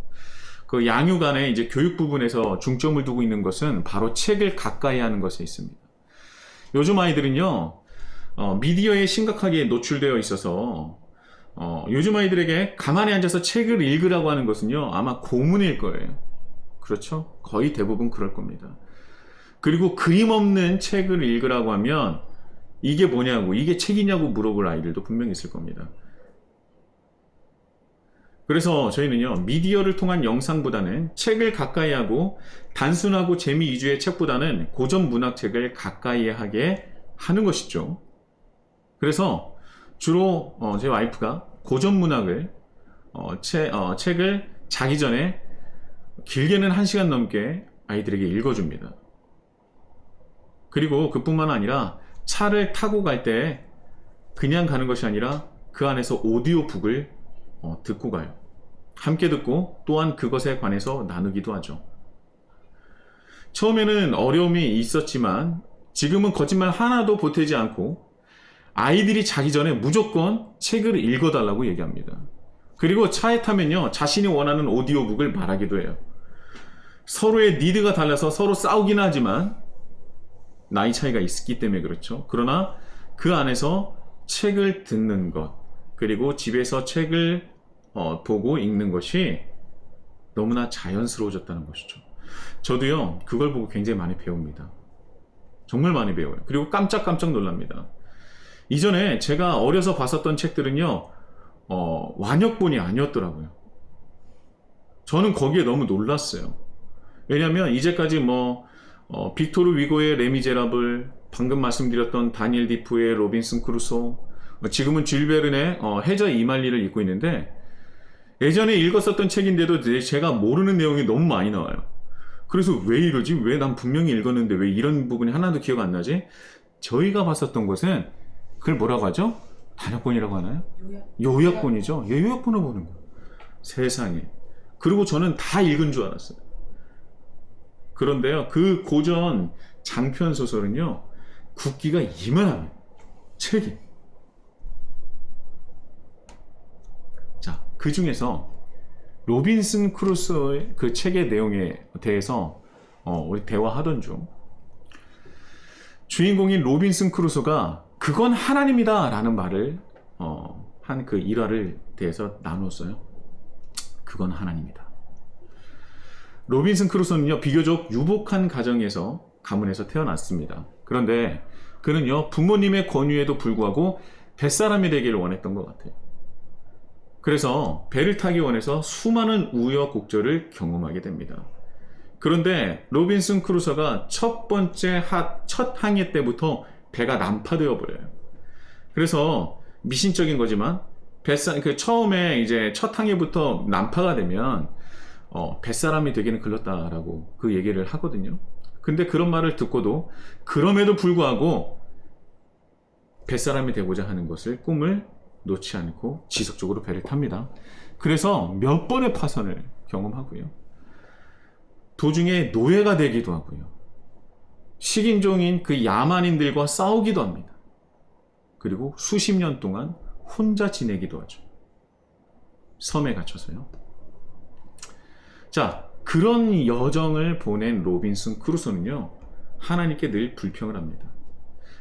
그 양육 안에 이제 교육 부분에서 중점을 두고 있는 것은 바로 책을 가까이 하는 것에 있습니다. 요즘 아이들은요 미디어에 심각하게 노출되어 있어서 요즘 아이들에게 가만히 앉아서 책을 읽으라고 하는 것은요 아마 고문일 거예요. 그렇죠? 거의 대부분 그럴 겁니다. 그리고 그림 없는 책을 읽으라고 하면 이게 뭐냐고, 이게 책이냐고 물어볼 아이들도 분명히 있을 겁니다. 그래서 저희는요 미디어를 통한 영상보다는 책을 가까이 하고 단순하고 재미 위주의 책보다는 고전 문학책을 가까이 하게 하는 것이죠. 그래서 주로 제 와이프가 고전 문학을 책을 자기 전에 길게는 1시간 넘게 아이들에게 읽어줍니다. 그리고 그뿐만 아니라 차를 타고 갈 때 그냥 가는 것이 아니라 그 안에서 오디오북을 듣고 가요. 함께 듣고 또한 그것에 관해서 나누기도 하죠. 처음에는 어려움이 있었지만 지금은 거짓말 하나도 보태지 않고 아이들이 자기 전에 무조건 책을 읽어달라고 얘기합니다. 그리고 차에 타면요, 자신이 원하는 오디오북을 말하기도 해요. 서로의 니드가 달라서 서로 싸우긴 하지만 나이 차이가 있기 때문에 그렇죠. 그러나 그 안에서 책을 듣는 것, 그리고 집에서 책을 보고 읽는 것이 너무나 자연스러워졌다는 것이죠. 저도요, 그걸 보고 굉장히 많이 배웁니다. 정말 많이 배워요. 그리고 깜짝깜짝 놀랍니다. 이전에 제가 어려서 봤었던 책들은요, 완역본이 아니었더라고요. 저는 거기에 너무 놀랐어요. 왜냐면 이제까지 빅토르 위고의 레미제라블, 방금 말씀드렸던 다니엘 디프의 로빈슨 크루소, 지금은 줄 베른의 해저 이말리를 읽고 있는데, 예전에 읽었었던 책인데도 제가 모르는 내용이 너무 많이 나와요. 그래서 왜 이러지? 왜 난 분명히 읽었는데 왜 이런 부분이 하나도 기억 안 나지? 저희가 봤었던 것은 그걸 뭐라고 하죠? 단역본이라고 하나요? 요약본이죠. 요약본을 보는 거예요. 세상에. 그리고 저는 다 읽은 줄 알았어요. 그런데요, 그 고전 장편 소설은요, 굵기가 이만합니다. 책이. 자, 그 중에서 로빈슨 크루소의 그 책의 내용에 대해서 우리 대화하던 중, 주인공인 로빈슨 크루소가 그건 하나님이다 라는 말을 한 그 일화를 대해서 나눴어요. 그건 하나님이다. 로빈슨 크루소는요, 비교적 유복한 가문에서 태어났습니다. 그런데 그는요, 부모님의 권유에도 불구하고 뱃사람이 되기를 원했던 것 같아요. 그래서 배를 타기 원해서 수많은 우여곡절을 경험하게 됩니다. 그런데 로빈슨 크루소가 첫 항해 때부터 배가 난파되어 버려요. 그래서 미신적인 거지만 처음에 이제 첫 항해부터 난파가 되면 뱃사람이 되기는 글렀다라고 그 얘기를 하거든요. 근데 그런 말을 듣고도 그럼에도 불구하고 뱃사람이 되고자 하는 꿈을 놓지 않고 지속적으로 배를 탑니다. 그래서 몇 번의 파선을 경험하고요. 도중에 노예가 되기도 하고요. 식인종인 그 야만인들과 싸우기도 합니다. 그리고 수십 년 동안 혼자 지내기도 하죠. 섬에 갇혀서요. 자, 그런 여정을 보낸 로빈슨 크루소는요, 하나님께 늘 불평을 합니다.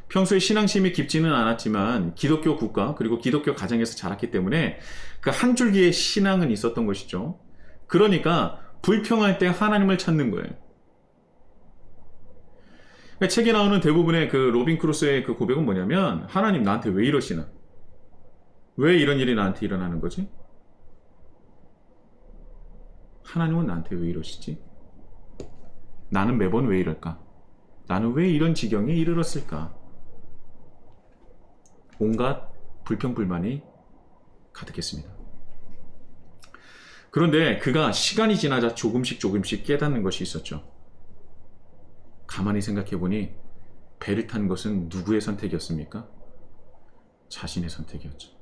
평소에 신앙심이 깊지는 않았지만 기독교 국가 그리고 기독교 가정에서 자랐기 때문에 그 한 줄기의 신앙은 있었던 것이죠. 그러니까 불평할 때 하나님을 찾는 거예요. 그러니까 책에 나오는 대부분의 그 로빈 크루소의 그 고백은 뭐냐면, 하나님 나한테 왜 이러시나? 왜 이런 일이 나한테 일어나는 거지? 하나님은 나한테 왜 이러시지? 나는 매번 왜 이럴까? 나는 왜 이런 지경에 이르렀을까? 온갖 불평불만이 가득했습니다. 그런데 그가 시간이 지나자 조금씩 깨닫는 것이 있었죠. 가만히 생각해보니 배를 탄 것은 누구의 선택이었습니까? 자신의 선택이었죠.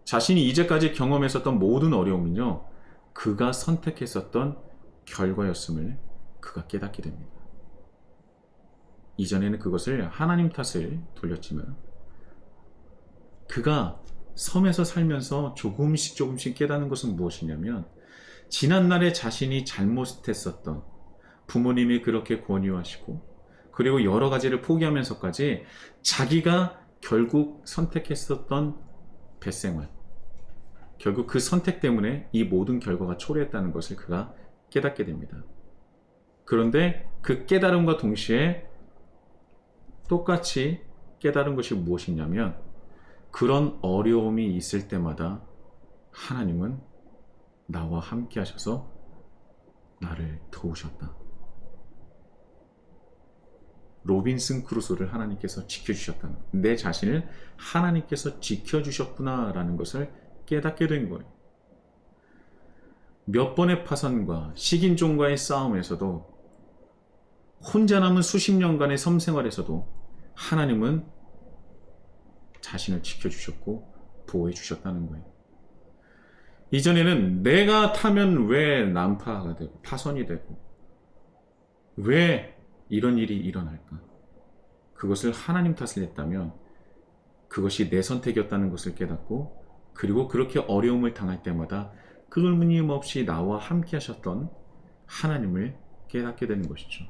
자신이 이제까지 경험했었던 모든 어려움은요, 그가 선택했었던 결과였음을 그가 깨닫게 됩니다. 이전에는 그것을 하나님 탓을 돌렸지만, 그가 섬에서 살면서 조금씩 깨닫는 것은 무엇이냐면, 지난날에 자신이 잘못했었던, 부모님이 그렇게 권유하시고 그리고 여러 가지를 포기하면서까지 자기가 결국 선택했었던 뱃생활, 결국 그 선택 때문에 이 모든 결과가 초래했다는 것을 그가 깨닫게 됩니다. 그런데 그 깨달음과 동시에 똑같이 깨달은 것이 무엇이냐면, 그런 어려움이 있을 때마다 하나님은 나와 함께 하셔서 나를 도우셨다. 로빈슨 크루소를 하나님께서 지켜주셨다는, 내 자신을 하나님께서 지켜주셨구나라는 것을 깨닫게 된 거예요. 몇 번의 파선과 식인종과의 싸움에서도, 혼자 남은 수십 년간의 섬 생활에서도 하나님은 자신을 지켜주셨고 보호해 주셨다는 거예요. 이전에는 내가 타면 왜 난파가 되고 파선이 되고 왜 이런 일이 일어날까? 그것을 하나님 탓을 했다면 그것이 내 선택이었다는 것을 깨닫고, 그리고 그렇게 어려움을 당할 때마다 끊임없이 나와 함께 하셨던 하나님을 깨닫게 되는 것이죠.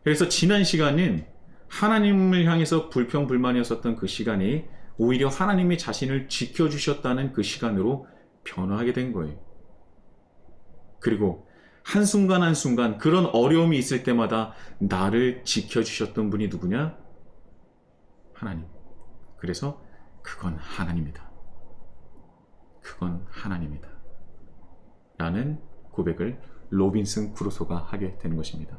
그래서 지난 시간은 하나님을 향해서 불평불만이었었던 그 시간이 오히려 하나님이 자신을 지켜주셨다는 그 시간으로 변화하게 된 거예요. 그리고 한순간 한순간 그런 어려움이 있을 때마다 나를 지켜주셨던 분이 누구냐? 하나님. 그래서 그건 하나님이다. 그건 하나님이다. 라는 고백을 로빈슨 크루소가 하게 되는 것입니다.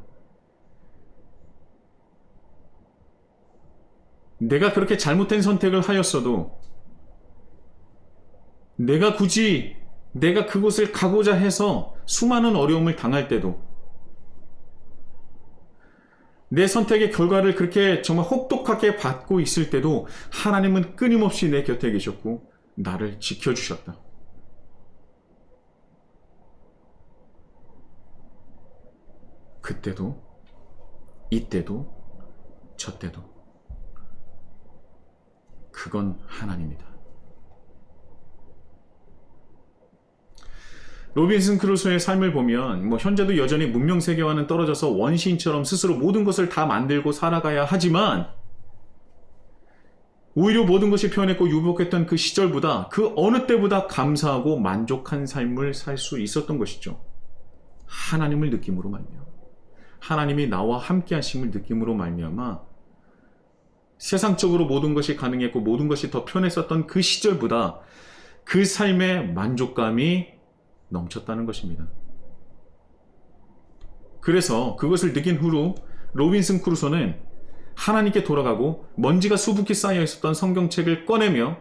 내가 그렇게 잘못된 선택을 하였어도, 내가 굳이 내가 그곳을 가고자 해서 수많은 어려움을 당할 때도, 내 선택의 결과를 그렇게 정말 혹독하게 받고 있을 때도 하나님은 끊임없이 내 곁에 계셨고 나를 지켜주셨다. 그때도, 이때도, 저때도 그건 하나님이다. 로빈슨 크루소의 삶을 보면 현재도 여전히 문명 세계와는 떨어져서 원시인처럼 스스로 모든 것을 다 만들고 살아가야 하지만, 오히려 모든 것이 편했고 유복했던 그 시절보다, 그 어느 때보다 감사하고 만족한 삶을 살 수 있었던 것이죠. 하나님을 느낌으로 말미암아, 하나님이 나와 함께 하심을 느낌으로 말미암아 세상적으로 모든 것이 가능했고 모든 것이 더 편했었던 그 시절보다 그 삶의 만족감이 넘쳤다는 것입니다. 그래서 그것을 느낀 후로 로빈슨 크루소는 하나님께 돌아가고 먼지가 수북히 쌓여 있었던 성경책을 꺼내며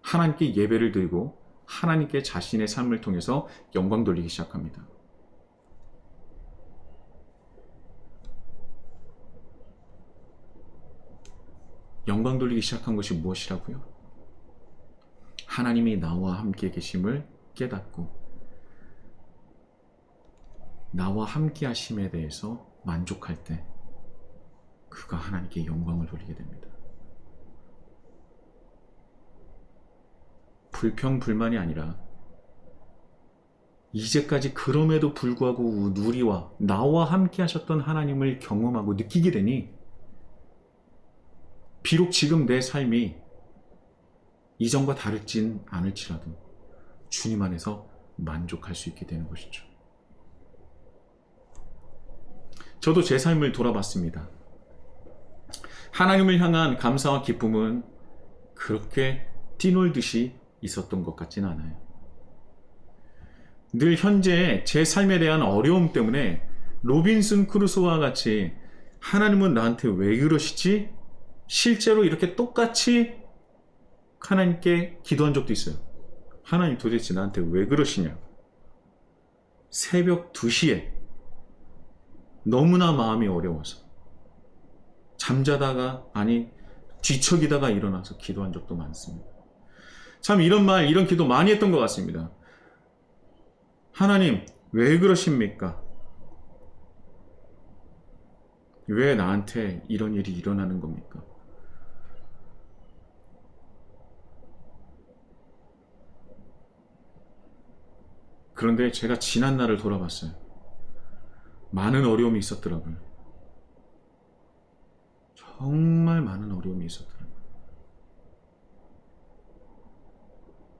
하나님께 예배를 드리고 하나님께 자신의 삶을 통해서 영광 돌리기 시작합니다. 영광 돌리기 시작한 것이 무엇이라고요? 하나님이 나와 함께 계심을 깨닫고 나와 함께 하심에 대해서 만족할 때 그가 하나님께 영광을 돌리게 됩니다. 불평불만이 아니라 이제까지 그럼에도 불구하고 우리와 나와 함께 하셨던 하나님을 경험하고 느끼게 되니, 비록 지금 내 삶이 이전과 다르진 않을지라도 주님 안에서 만족할 수 있게 되는 것이죠. 저도 제 삶을 돌아봤습니다. 하나님을 향한 감사와 기쁨은 그렇게 뛰놀듯이 있었던 것 같지는 않아요. 늘 현재 제 삶에 대한 어려움 때문에 로빈슨 크루소와 같이 하나님은 나한테 왜 그러시지? 실제로 이렇게 똑같이 하나님께 기도한 적도 있어요. 하나님 도대체 나한테 왜 그러시냐? 새벽 2시에 너무나 마음이 어려워서 잠자다가, 아니 뒤척이다가 일어나서 기도한 적도 많습니다. 참 이런 기도 많이 했던 것 같습니다. 하나님 왜 그러십니까? 왜 나한테 이런 일이 일어나는 겁니까? 그런데 제가 지난 날을 돌아봤어요. 많은 어려움이 있었더라고요. 정말 많은 어려움이 있었더라고요.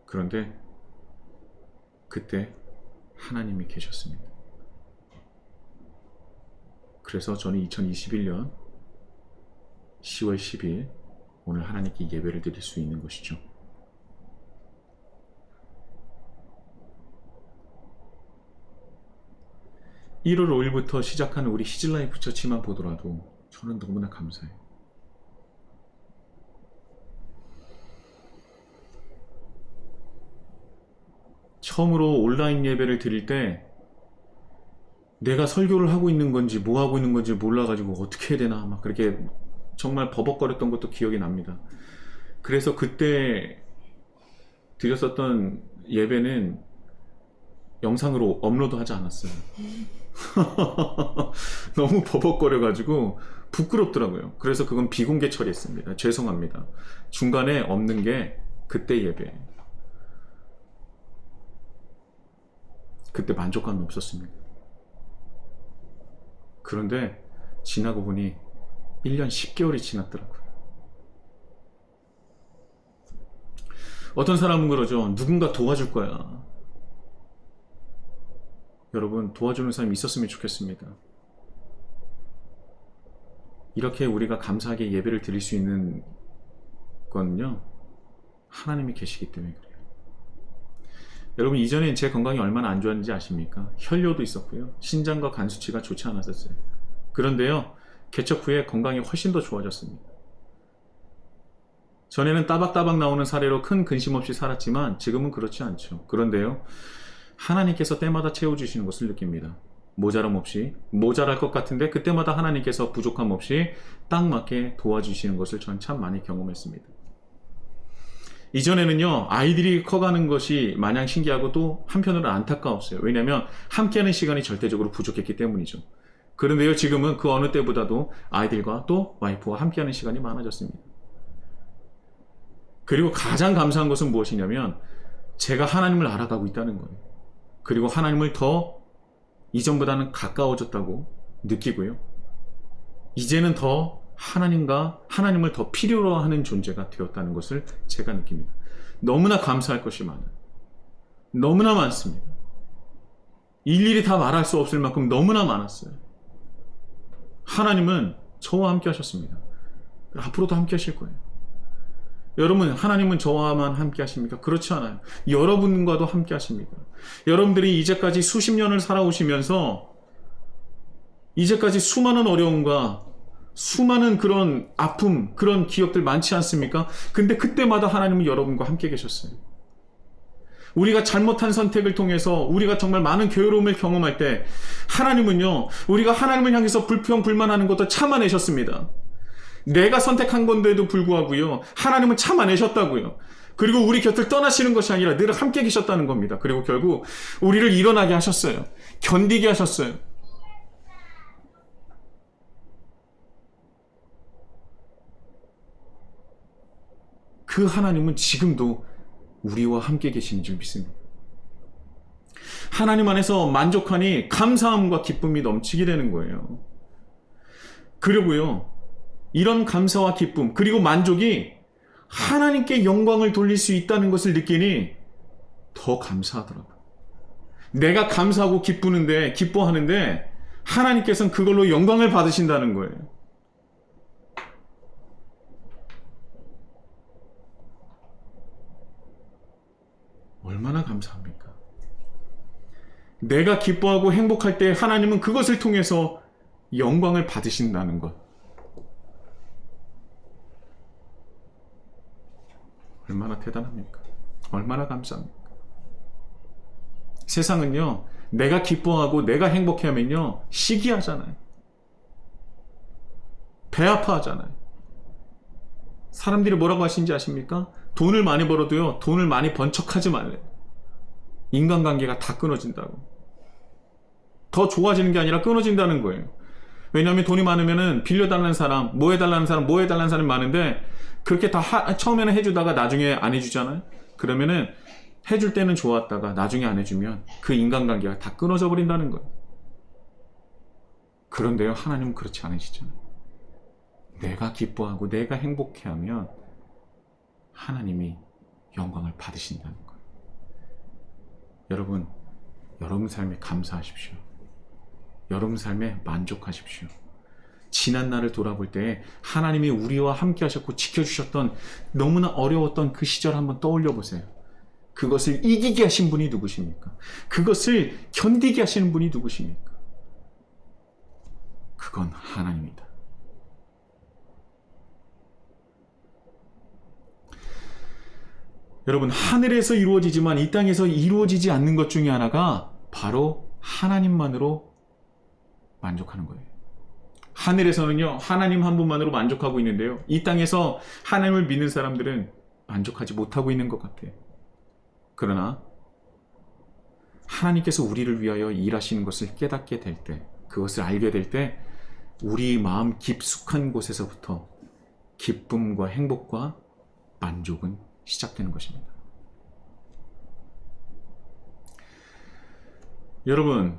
그런데 그때 하나님이 계셨습니다. 그래서 저는 2021년 10월 10일 오늘 하나님께 예배를 드릴 수 있는 것이죠. (1월 5일부터) 시작하는 우리 히즐라이프 처치만 보더라도 저는 너무나 감사해요. 처음으로 온라인 예배를 드릴 때 내가 설교를 하고 있는 건지 뭐 하고 있는 건지 몰라가지고 어떻게 해야 되나 막 그렇게 정말 버벅거렸던 것도 기억이 납니다. 그래서 그때 드렸었던 예배는 영상으로 업로드하지 않았어요. 너무 버벅거려가지고 부끄럽더라고요. 그래서 그건 비공개 처리했습니다. 죄송합니다. 중간에 없는 게 그때 예배예요. 그때 만족감이 없었습니다. 그런데 지나고 보니 1년 10개월이 지났더라고요. 어떤 사람은 그러죠. 누군가 도와줄 거야. 여러분, 도와주는 사람이 있었으면 좋겠습니다. 이렇게 우리가 감사하게 예배를 드릴 수 있는 건요, 하나님이 계시기 때문에 그래요. 여러분, 이전에 제 건강이 얼마나 안 좋았는지 아십니까? 혈뇨도 있었고요. 신장과 간 수치가 좋지 않았었어요. 그런데요, 개척 후에 건강이 훨씬 더 좋아졌습니다. 전에는 따박따박 나오는 사례로 큰 근심 없이 살았지만 지금은 그렇지 않죠. 그런데요, 하나님께서 때마다 채워주시는 것을 느낍니다. 모자람 없이, 모자랄 것 같은데 그때마다 하나님께서 부족함 없이 딱 맞게 도와주시는 것을 전 참 많이 경험했습니다. 이전에는요, 아이들이 커가는 것이 마냥 신기하고 또 한편으로는 안타까웠어요. 왜냐하면 함께하는 시간이 절대적으로 부족했기 때문이죠. 그런데요, 지금은 그 어느 때보다도 아이들과 또 와이프와 함께하는 시간이 많아졌습니다. 그리고 가장 감사한 것은 무엇이냐면 제가 하나님을 알아가고 있다는 거예요. 그리고 하나님을 더 이전보다는 가까워졌다고 느끼고요. 이제는 더 하나님을 더 필요로 하는 존재가 되었다는 것을 제가 느낍니다. 너무나 감사할 것이 많아요. 너무나 많습니다. 일일이 다 말할 수 없을 만큼 너무나 많았어요. 하나님은 저와 함께 하셨습니다. 앞으로도 함께 하실 거예요. 여러분, 하나님은 저와만 함께 하십니까? 그렇지 않아요. 여러분과도 함께 하십니다. 여러분들이 이제까지 수십 년을 살아오시면서 이제까지 수많은 어려움과 수많은 그런 아픔, 그런 기억들 많지 않습니까? 근데 그때마다 하나님은 여러분과 함께 계셨어요. 우리가 잘못한 선택을 통해서 우리가 정말 많은 괴로움을 경험할 때 하나님은요, 우리가 하나님을 향해서 불평, 불만하는 것도 참아내셨습니다. 내가 선택한 건데도 불구하고요, 하나님은 참아내셨다고요. 그리고 우리 곁을 떠나시는 것이 아니라 늘 함께 계셨다는 겁니다. 그리고 결국 우리를 일어나게 하셨어요. 견디게 하셨어요. 그 하나님은 지금도 우리와 함께 계시는 줄 믿습니다. 하나님 안에서 만족하니 감사함과 기쁨이 넘치게 되는 거예요. 그리고요, 이런 감사와 기쁨, 그리고 만족이 하나님께 영광을 돌릴 수 있다는 것을 느끼니 더 감사하더라고요. 내가 감사하고 기뻐하는데 하나님께서는 그걸로 영광을 받으신다는 거예요. 얼마나 감사합니까? 내가 기뻐하고 행복할 때 하나님은 그것을 통해서 영광을 받으신다는 것. 얼마나 대단합니까? 얼마나 감사합니까? 세상은요, 내가 기뻐하고 내가 행복해하면요, 시기하잖아요. 배 아파하잖아요. 사람들이 뭐라고 하시는지 아십니까? 돈을 많이 벌어도요, 돈을 많이 번 척하지 말래. 인간관계가 다 끊어진다고. 더 좋아지는 게 아니라 끊어진다는 거예요. 왜냐하면 돈이 많으면은 빌려달라는 사람, 뭐 해달라는 사람이 많은데 그렇게 다 처음에는 해주다가 나중에 안 해주잖아요. 그러면은 해줄 때는 좋았다가 나중에 안 해주면 그 인간관계가 다 끊어져 버린다는 거예요. 그런데요, 하나님은 그렇지 않으시잖아요. 내가 기뻐하고 내가 행복해하면 하나님이 영광을 받으신다는 거예요. 여러분 삶에 감사하십시오. 여러분 삶에 만족하십시오. 지난 날을 돌아볼 때 하나님이 우리와 함께 하셨고 지켜주셨던 너무나 어려웠던 그 시절 한번 떠올려 보세요. 그것을 이기게 하신 분이 누구십니까? 그것을 견디게 하시는 분이 누구십니까? 그건 하나님이다. 여러분, 하늘에서 이루어지지만 이 땅에서 이루어지지 않는 것 중에 하나가 바로 하나님만으로 만족하는 거예요. 하늘에서는요, 하나님 한 분만으로 만족하고 있는데요, 이 땅에서 하나님을 믿는 사람들은 만족하지 못하고 있는 것 같아요. 그러나 하나님께서 우리를 위하여 일하시는 것을 깨닫게 될 때, 그것을 알게 될 때 우리 마음 깊숙한 곳에서부터 기쁨과 행복과 만족은 시작되는 것입니다. 여러분,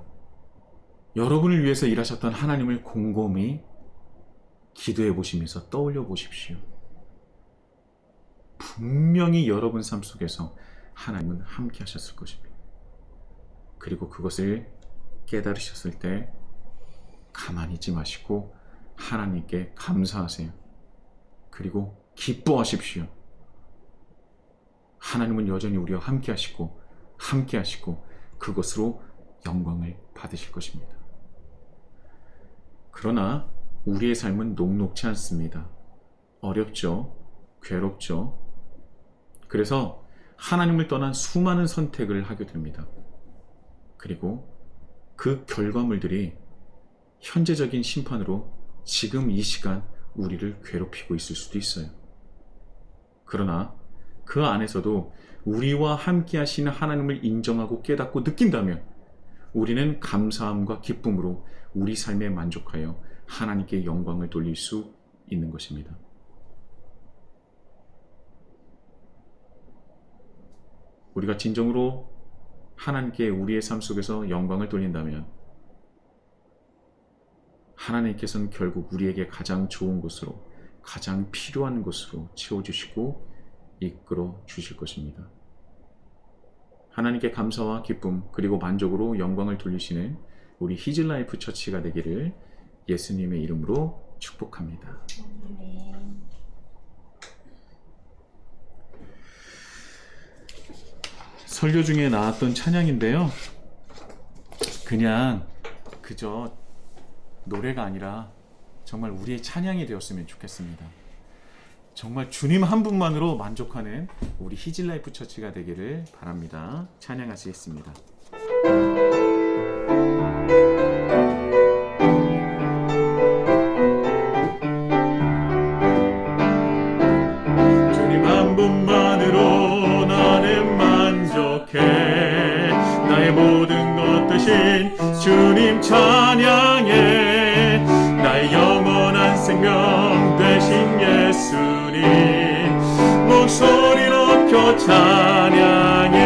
여러분을 위해서 일하셨던 하나님을 곰곰이 기도해 보시면서 떠올려 보십시오. 분명히 여러분 삶 속에서 하나님은 함께 하셨을 것입니다. 그리고 그것을 깨달으셨을 때 가만히 있지 마시고 하나님께 감사하세요. 그리고 기뻐하십시오. 하나님은 여전히 우리와 함께 하시고 그것으로 영광을 받으실 것입니다. 그러나 우리의 삶은 녹록지 않습니다. 어렵죠. 괴롭죠. 그래서 하나님을 떠난 수많은 선택을 하게 됩니다. 그리고 그 결과물들이 현재적인 심판으로 지금 이 시간 우리를 괴롭히고 있을 수도 있어요. 그러나 그 안에서도 우리와 함께 하시는 하나님을 인정하고 깨닫고 느낀다면 우리는 감사함과 기쁨으로 우리 삶에 만족하여 하나님께 영광을 돌릴 수 있는 것입니다. 우리가 진정으로 하나님께 우리의 삶 속에서 영광을 돌린다면 하나님께서는 결국 우리에게 가장 좋은 곳으로, 가장 필요한 곳으로 채워주시고 이끌어 주실 것입니다. 하나님께 감사와 기쁨 그리고 만족으로 영광을 돌리시는 우리 히즐라이프 처치가 되기를 예수님의 이름으로 축복합니다. 아멘. 설교 중에 나왔던 찬양인데요. 그냥 그저 노래가 아니라 정말 우리의 찬양이 되었으면 좋겠습니다. 정말 주님 한 분만으로 만족하는 우리 히즐라이프 처치가 되기를 바랍니다. 찬양하시겠습니다. 주님 한 분만으로 나는 만족해. 나의 모든 것 대신 주님 찬양해. 나의 영원한 생명 되신 예수님 목소리 높여 찬양해.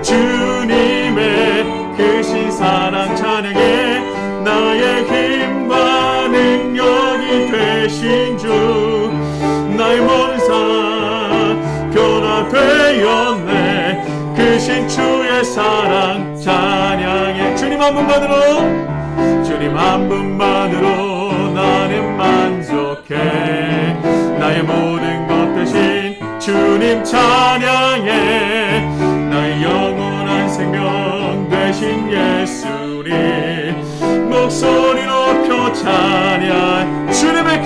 주님의 크신 사랑 찬양해. 나의 힘과 능력이 되신 주 나의 모든 삶 변화되었네. 크신 주의 사랑 찬양해. 주님 한 분만으로 나는 만족해. 나의 모든 것 대신 주님 찬양해. 나의 영원한 생명 되신 예수님 목소리 높여 찬양. 주님의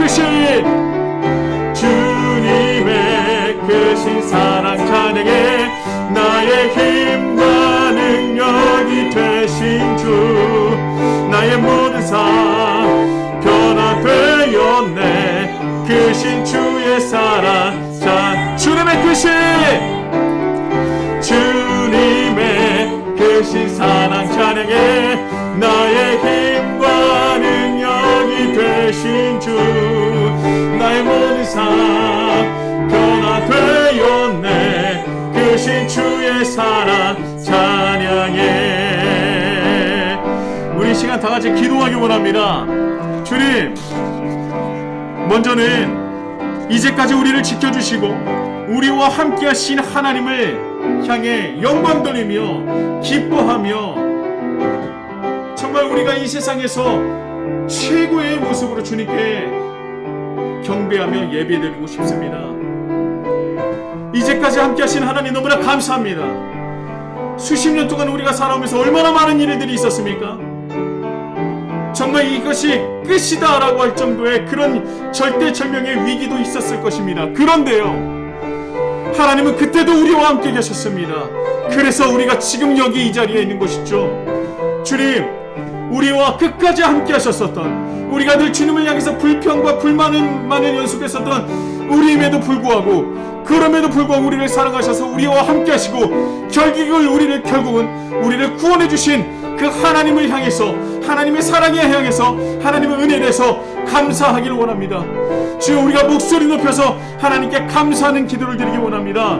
크신 사랑 찬양해. 나의 힘과 능력이 되신 주 나의 모든 삶 변화되었네. 크신 주의 사랑 자 주님의 크신 사랑 찬양해. 나의 힘과 능력이 되신 주 나의 모든 삶 변화되었네. 크신 주의 사랑 찬양해. 우리 시간 다 같이 기도하기 원합니다. 주님, 먼저는 이제까지 우리를 지켜주시고 우리와 함께 하신 하나님을 향해 영광 돌리며 기뻐하며 정말 우리가 이 세상에서 최고의 모습으로 주님께 경배하며 예배드리고 싶습니다. 이제까지 함께 하신 하나님 너무나 감사합니다. 수십 년 동안 우리가 살아오면서 얼마나 많은 일들이 있었습니까? 정말 이것이 끝이다 라고 할 정도의 그런 절대절명의 위기도 있었을 것입니다. 그런데요, 하나님은 그때도 우리와 함께 계셨습니다. 그래서 우리가 지금 여기 이 자리에 있는 것이죠. 주님, 우리와 끝까지 함께 하셨었던, 우리가 늘 주님을 향해서 불평과 불만을 연속했었던 우리임에도 불구하고, 그럼에도 불구하고 우리를 사랑하셔서 우리와 함께 하시고 결국은 우리를 구원해 주신 그 하나님을 향해서, 하나님의 사랑에 향해서, 하나님의 은혜에 대해서 감사하기를 원합니다. 주여, 우리가 목소리 높여서 하나님께 감사하는 기도를 드리기 원합니다.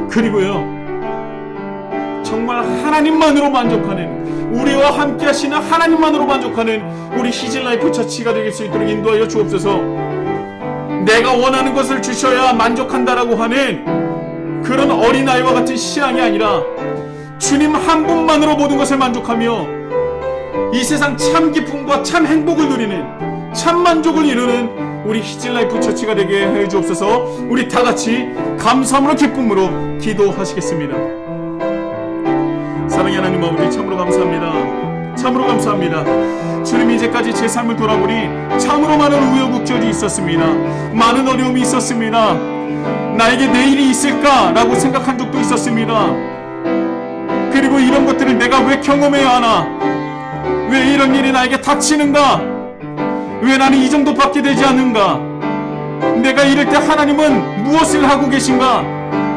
그리고요, 정말 하나님만으로 만족하는, 우리와 함께 하시는 하나님만으로 만족하는 우리 히즐라이프 처치가 될 수 있도록 인도하여 주옵소서. 내가 원하는 것을 주셔야 만족한다라고 하는 그런 어린아이와 같은 신앙이 아니라 주님 한 분만으로 모든 것을 만족하며 이 세상 참 기쁨과 참 행복을 누리는, 참 만족을 이루는 우리 히즐라이프 처치가 되게 해 주옵소서. 우리 다 같이 감사함으로 기쁨으로 기도하시겠습니다. 사랑의 하나님 아버지, 참으로 감사합니다. 참으로 감사합니다. 주님, 이제까지 제 삶을 돌아보니 참으로 많은 우여곡절이 있었습니다. 많은 어려움이 있었습니다. 나에게 내일이 있을까라고 생각한 적도 있었습니다. 그리고 이런 것들을 내가 왜 경험해야 하나? 왜 이런 일이 나에게 닥치는가? 왜 나는 이 정도밖에 되지 않는가? 내가 이럴 때 하나님은 무엇을 하고 계신가?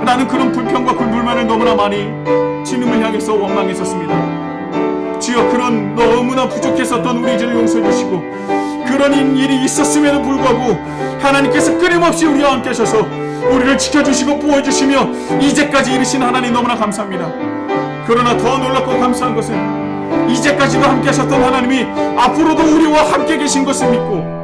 라는 그런 불평과 불만을 너무나 많이 주님을 향해서 원망했었습니다. 주여, 그런 너무나 부족했었던 우리 죄를 용서해 주시고, 그런 일이 있었음에도 불구하고 하나님께서 끊임없이 우리와 함께 하셔서 우리를 지켜주시고 보호해주시며 이제까지 이르신 하나님 너무나 감사합니다. 그러나 더 놀랍고 감사한 것은 이제까지도 함께 하셨던 하나님이 앞으로도 우리와 함께 계신 것을 믿고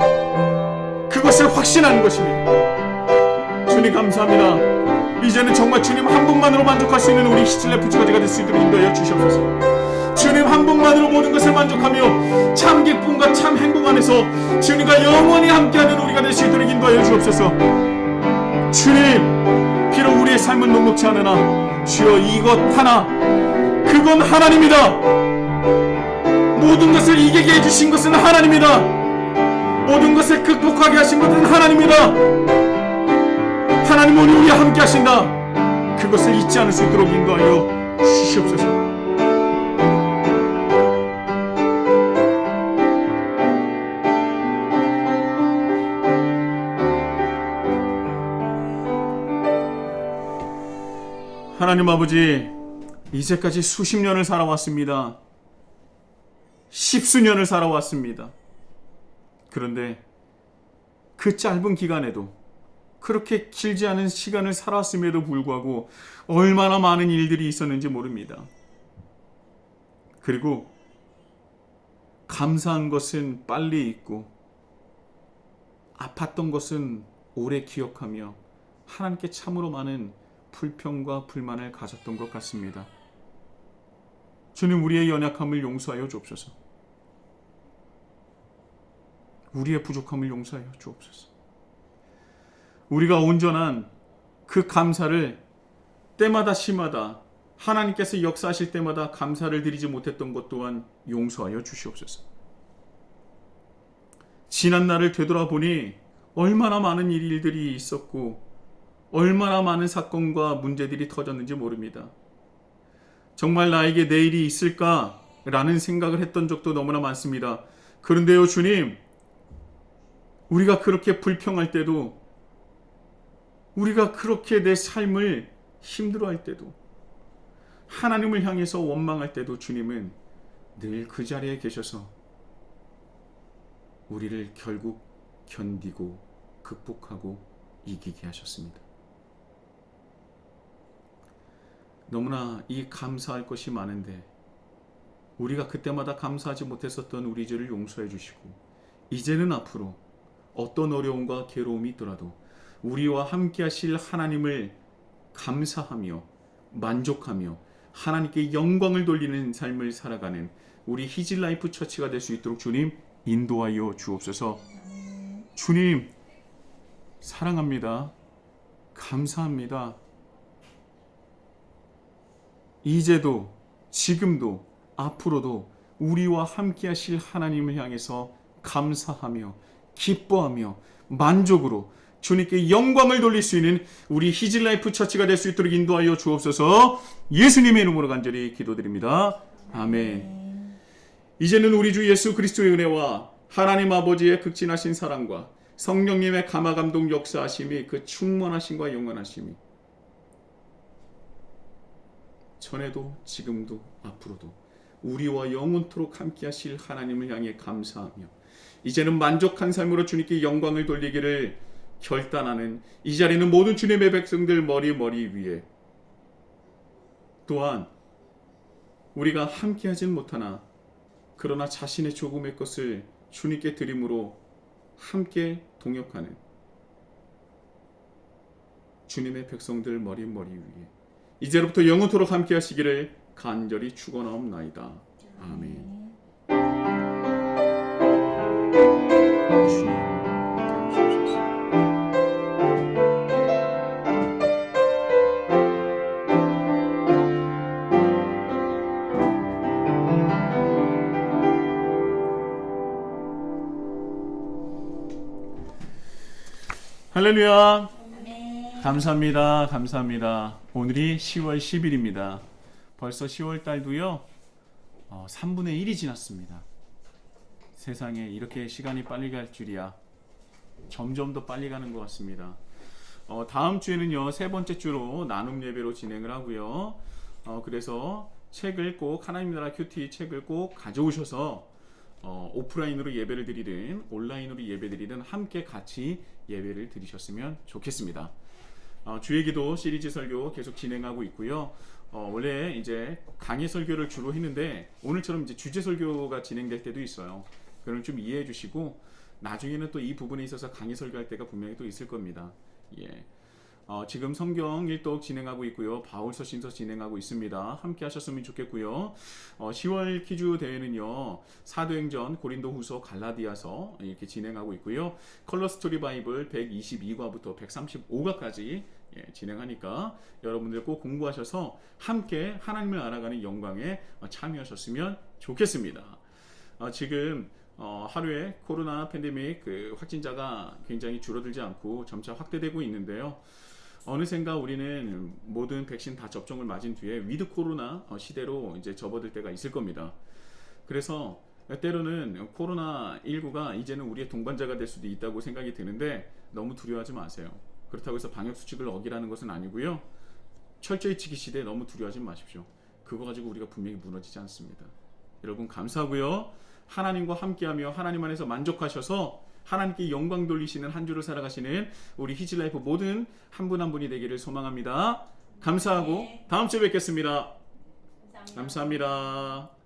그것을 확신하는 것입니다. 주님 감사합니다. 이제는 정말 주님 한 분만으로 만족할 수 있는 우리 히즐라이프 처치가 될 수 있도록 인도하여 주시옵소서. 주님 한 분만으로 모든 것을 만족하며 참 기쁨과 참 행복 안에서 주님과 영원히 함께하는 우리가 될 수 있도록 인도하여 주옵소서. 주님, 비록 우리의 삶은 녹록지 않으나 주여, 이것 하나, 그건 하나님이다. 모든 것을 이기게 해주신 것은 하나님이다. 모든 것을 극복하게 하신 것은 하나님이다. 하나님은 우리와 함께 하신다. 그것을 잊지 않을 수 있도록 인도하여 주시옵소서. 하나님 아버지, 이제까지 수십 년을 살아왔습니다. 십수년을 살아왔습니다. 그런데 그 짧은 기간에도, 그렇게 길지 않은 시간을 살았음에도 불구하고 얼마나 많은 일들이 있었는지 모릅니다. 그리고 감사한 것은 빨리 잊고 아팠던 것은 오래 기억하며 하나님께 참으로 많은 불평과 불만을 가졌던 것 같습니다. 주님, 우리의 연약함을 용서하여 주옵소서. 우리의 부족함을 용서하여 주옵소서. 우리가 온전한 그 감사를 때마다 시마다 하나님께서 역사하실 때마다 감사를 드리지 못했던 것 또한 용서하여 주시옵소서. 지난 날을 되돌아보니 얼마나 많은 일들이 있었고 얼마나 많은 사건과 문제들이 터졌는지 모릅니다. 정말 나에게 내일이 있을까라는 생각을 했던 적도 너무나 많습니다. 그런데요, 주님, 우리가 그렇게 불평할 때도, 우리가 그렇게 내 삶을 힘들어할 때도, 하나님을 향해서 원망할 때도 주님은 늘 그 자리에 계셔서 우리를 결국 견디고 극복하고 이기게 하셨습니다. 너무나 이 감사할 것이 많은데 우리가 그때마다 감사하지 못했었던 우리 죄를 용서해 주시고, 이제는 앞으로 어떤 어려움과 괴로움이 있더라도 우리와 함께 하실 하나님을 감사하며 만족하며 하나님께 영광을 돌리는 삶을 살아가는 우리 히즐라이프 처치가 될 수 있도록 주님 인도하여 주옵소서. 주님 사랑합니다. 감사합니다. 이제도 지금도 앞으로도 우리와 함께 하실 하나님을 향해서 감사하며 기뻐하며 만족으로 주님께 영광을 돌릴 수 있는 우리 히즐라이프 처치가 될 수 있도록 인도하여 주옵소서. 예수님의 이름으로 간절히 기도드립니다. 아멘. 이제는 우리 주 예수 그리스도의 은혜와 하나님 아버지의 극진하신 사랑과 성령님의 감화감동 역사하심이, 그 충만하심과 영원하심이 전에도 지금도 앞으로도 우리와 영원토록 함께 하실 하나님을 향해 감사하며 이제는 만족한 삶으로 주님께 영광을 돌리기를 결단하는 이 자리는 모든 주님의 백성들 머리 위에 또한 우리가 함께 하진 못하나 그러나 자신의 조금의 것을 주님께 드림으로 함께 동역하는 주님의 백성들 머리 위에 이제로부터 영원토록 함께 하시기를 간절히 축원하옵나이다. 아멘. 주님 함께 하옵소서. 할렐루야. 감사합니다. 오늘이 10월 10일입니다. 벌써 10월 달도요. 3분의 1이 지났습니다. 세상에 이렇게 시간이 빨리 갈 줄이야. 점점 더 빨리 가는 것 같습니다. 다음 주에는요. 세 번째 주로 나눔 예배로 진행을 하고요. 그래서 책을 꼭 하나님 나라 큐티 책을 꼭 가져오셔서 오프라인으로 예배를 드리든 온라인으로 예배 드리든 함께 같이 예배를 드리셨으면 좋겠습니다. 주의 기도 시리즈 설교 계속 진행하고 있고요. 원래 이제 강의 설교를 주로 했는데 오늘처럼 이제 주제 설교가 진행될 때도 있어요. 그럼 좀 이해해 주시고 나중에는 또 이 부분에 있어서 강의 설교할 때가 분명히 또 있을 겁니다. 예. 지금 성경 일독 진행하고 있고요. 바울서신서 진행하고 있습니다. 함께 하셨으면 좋겠고요. 10월 퀴즈 대회는요. 사도행전, 고린도후서, 갈라디아서 이렇게 진행하고 있고요. 컬러 스토리 바이블 122과부터 135과까지 진행하니까 여러분들 꼭 공부하셔서 함께 하나님을 알아가는 영광에 참여하셨으면 좋겠습니다. 지금 하루에 코로나 팬데믹 확진자가 굉장히 줄어들지 않고 점차 확대되고 있는데요. 어느샌가 우리는 모든 백신 다 접종을 맞은 뒤에 위드 코로나 시대로 이제 접어들 때가 있을 겁니다. 그래서 때로는 코로나19가 이제는 우리의 동반자가 될 수도 있다고 생각이 드는데 너무 두려워하지 마세요. 그렇다고 해서 방역 수칙을 어기라는 것은 아니고요. 철저히 지키시되 너무 두려워하지 마십시오. 그거 가지고 우리가 분명히 무너지지 않습니다. 여러분 감사하고요. 하나님과 함께하며 하나님 안에서 만족하셔서 하나님께 영광 돌리시는 한 주를 살아가시는 우리 히즈라이프 모든 한 분 한 분이 되기를 소망합니다. 감사하고 다음 주에 뵙겠습니다. 감사합니다.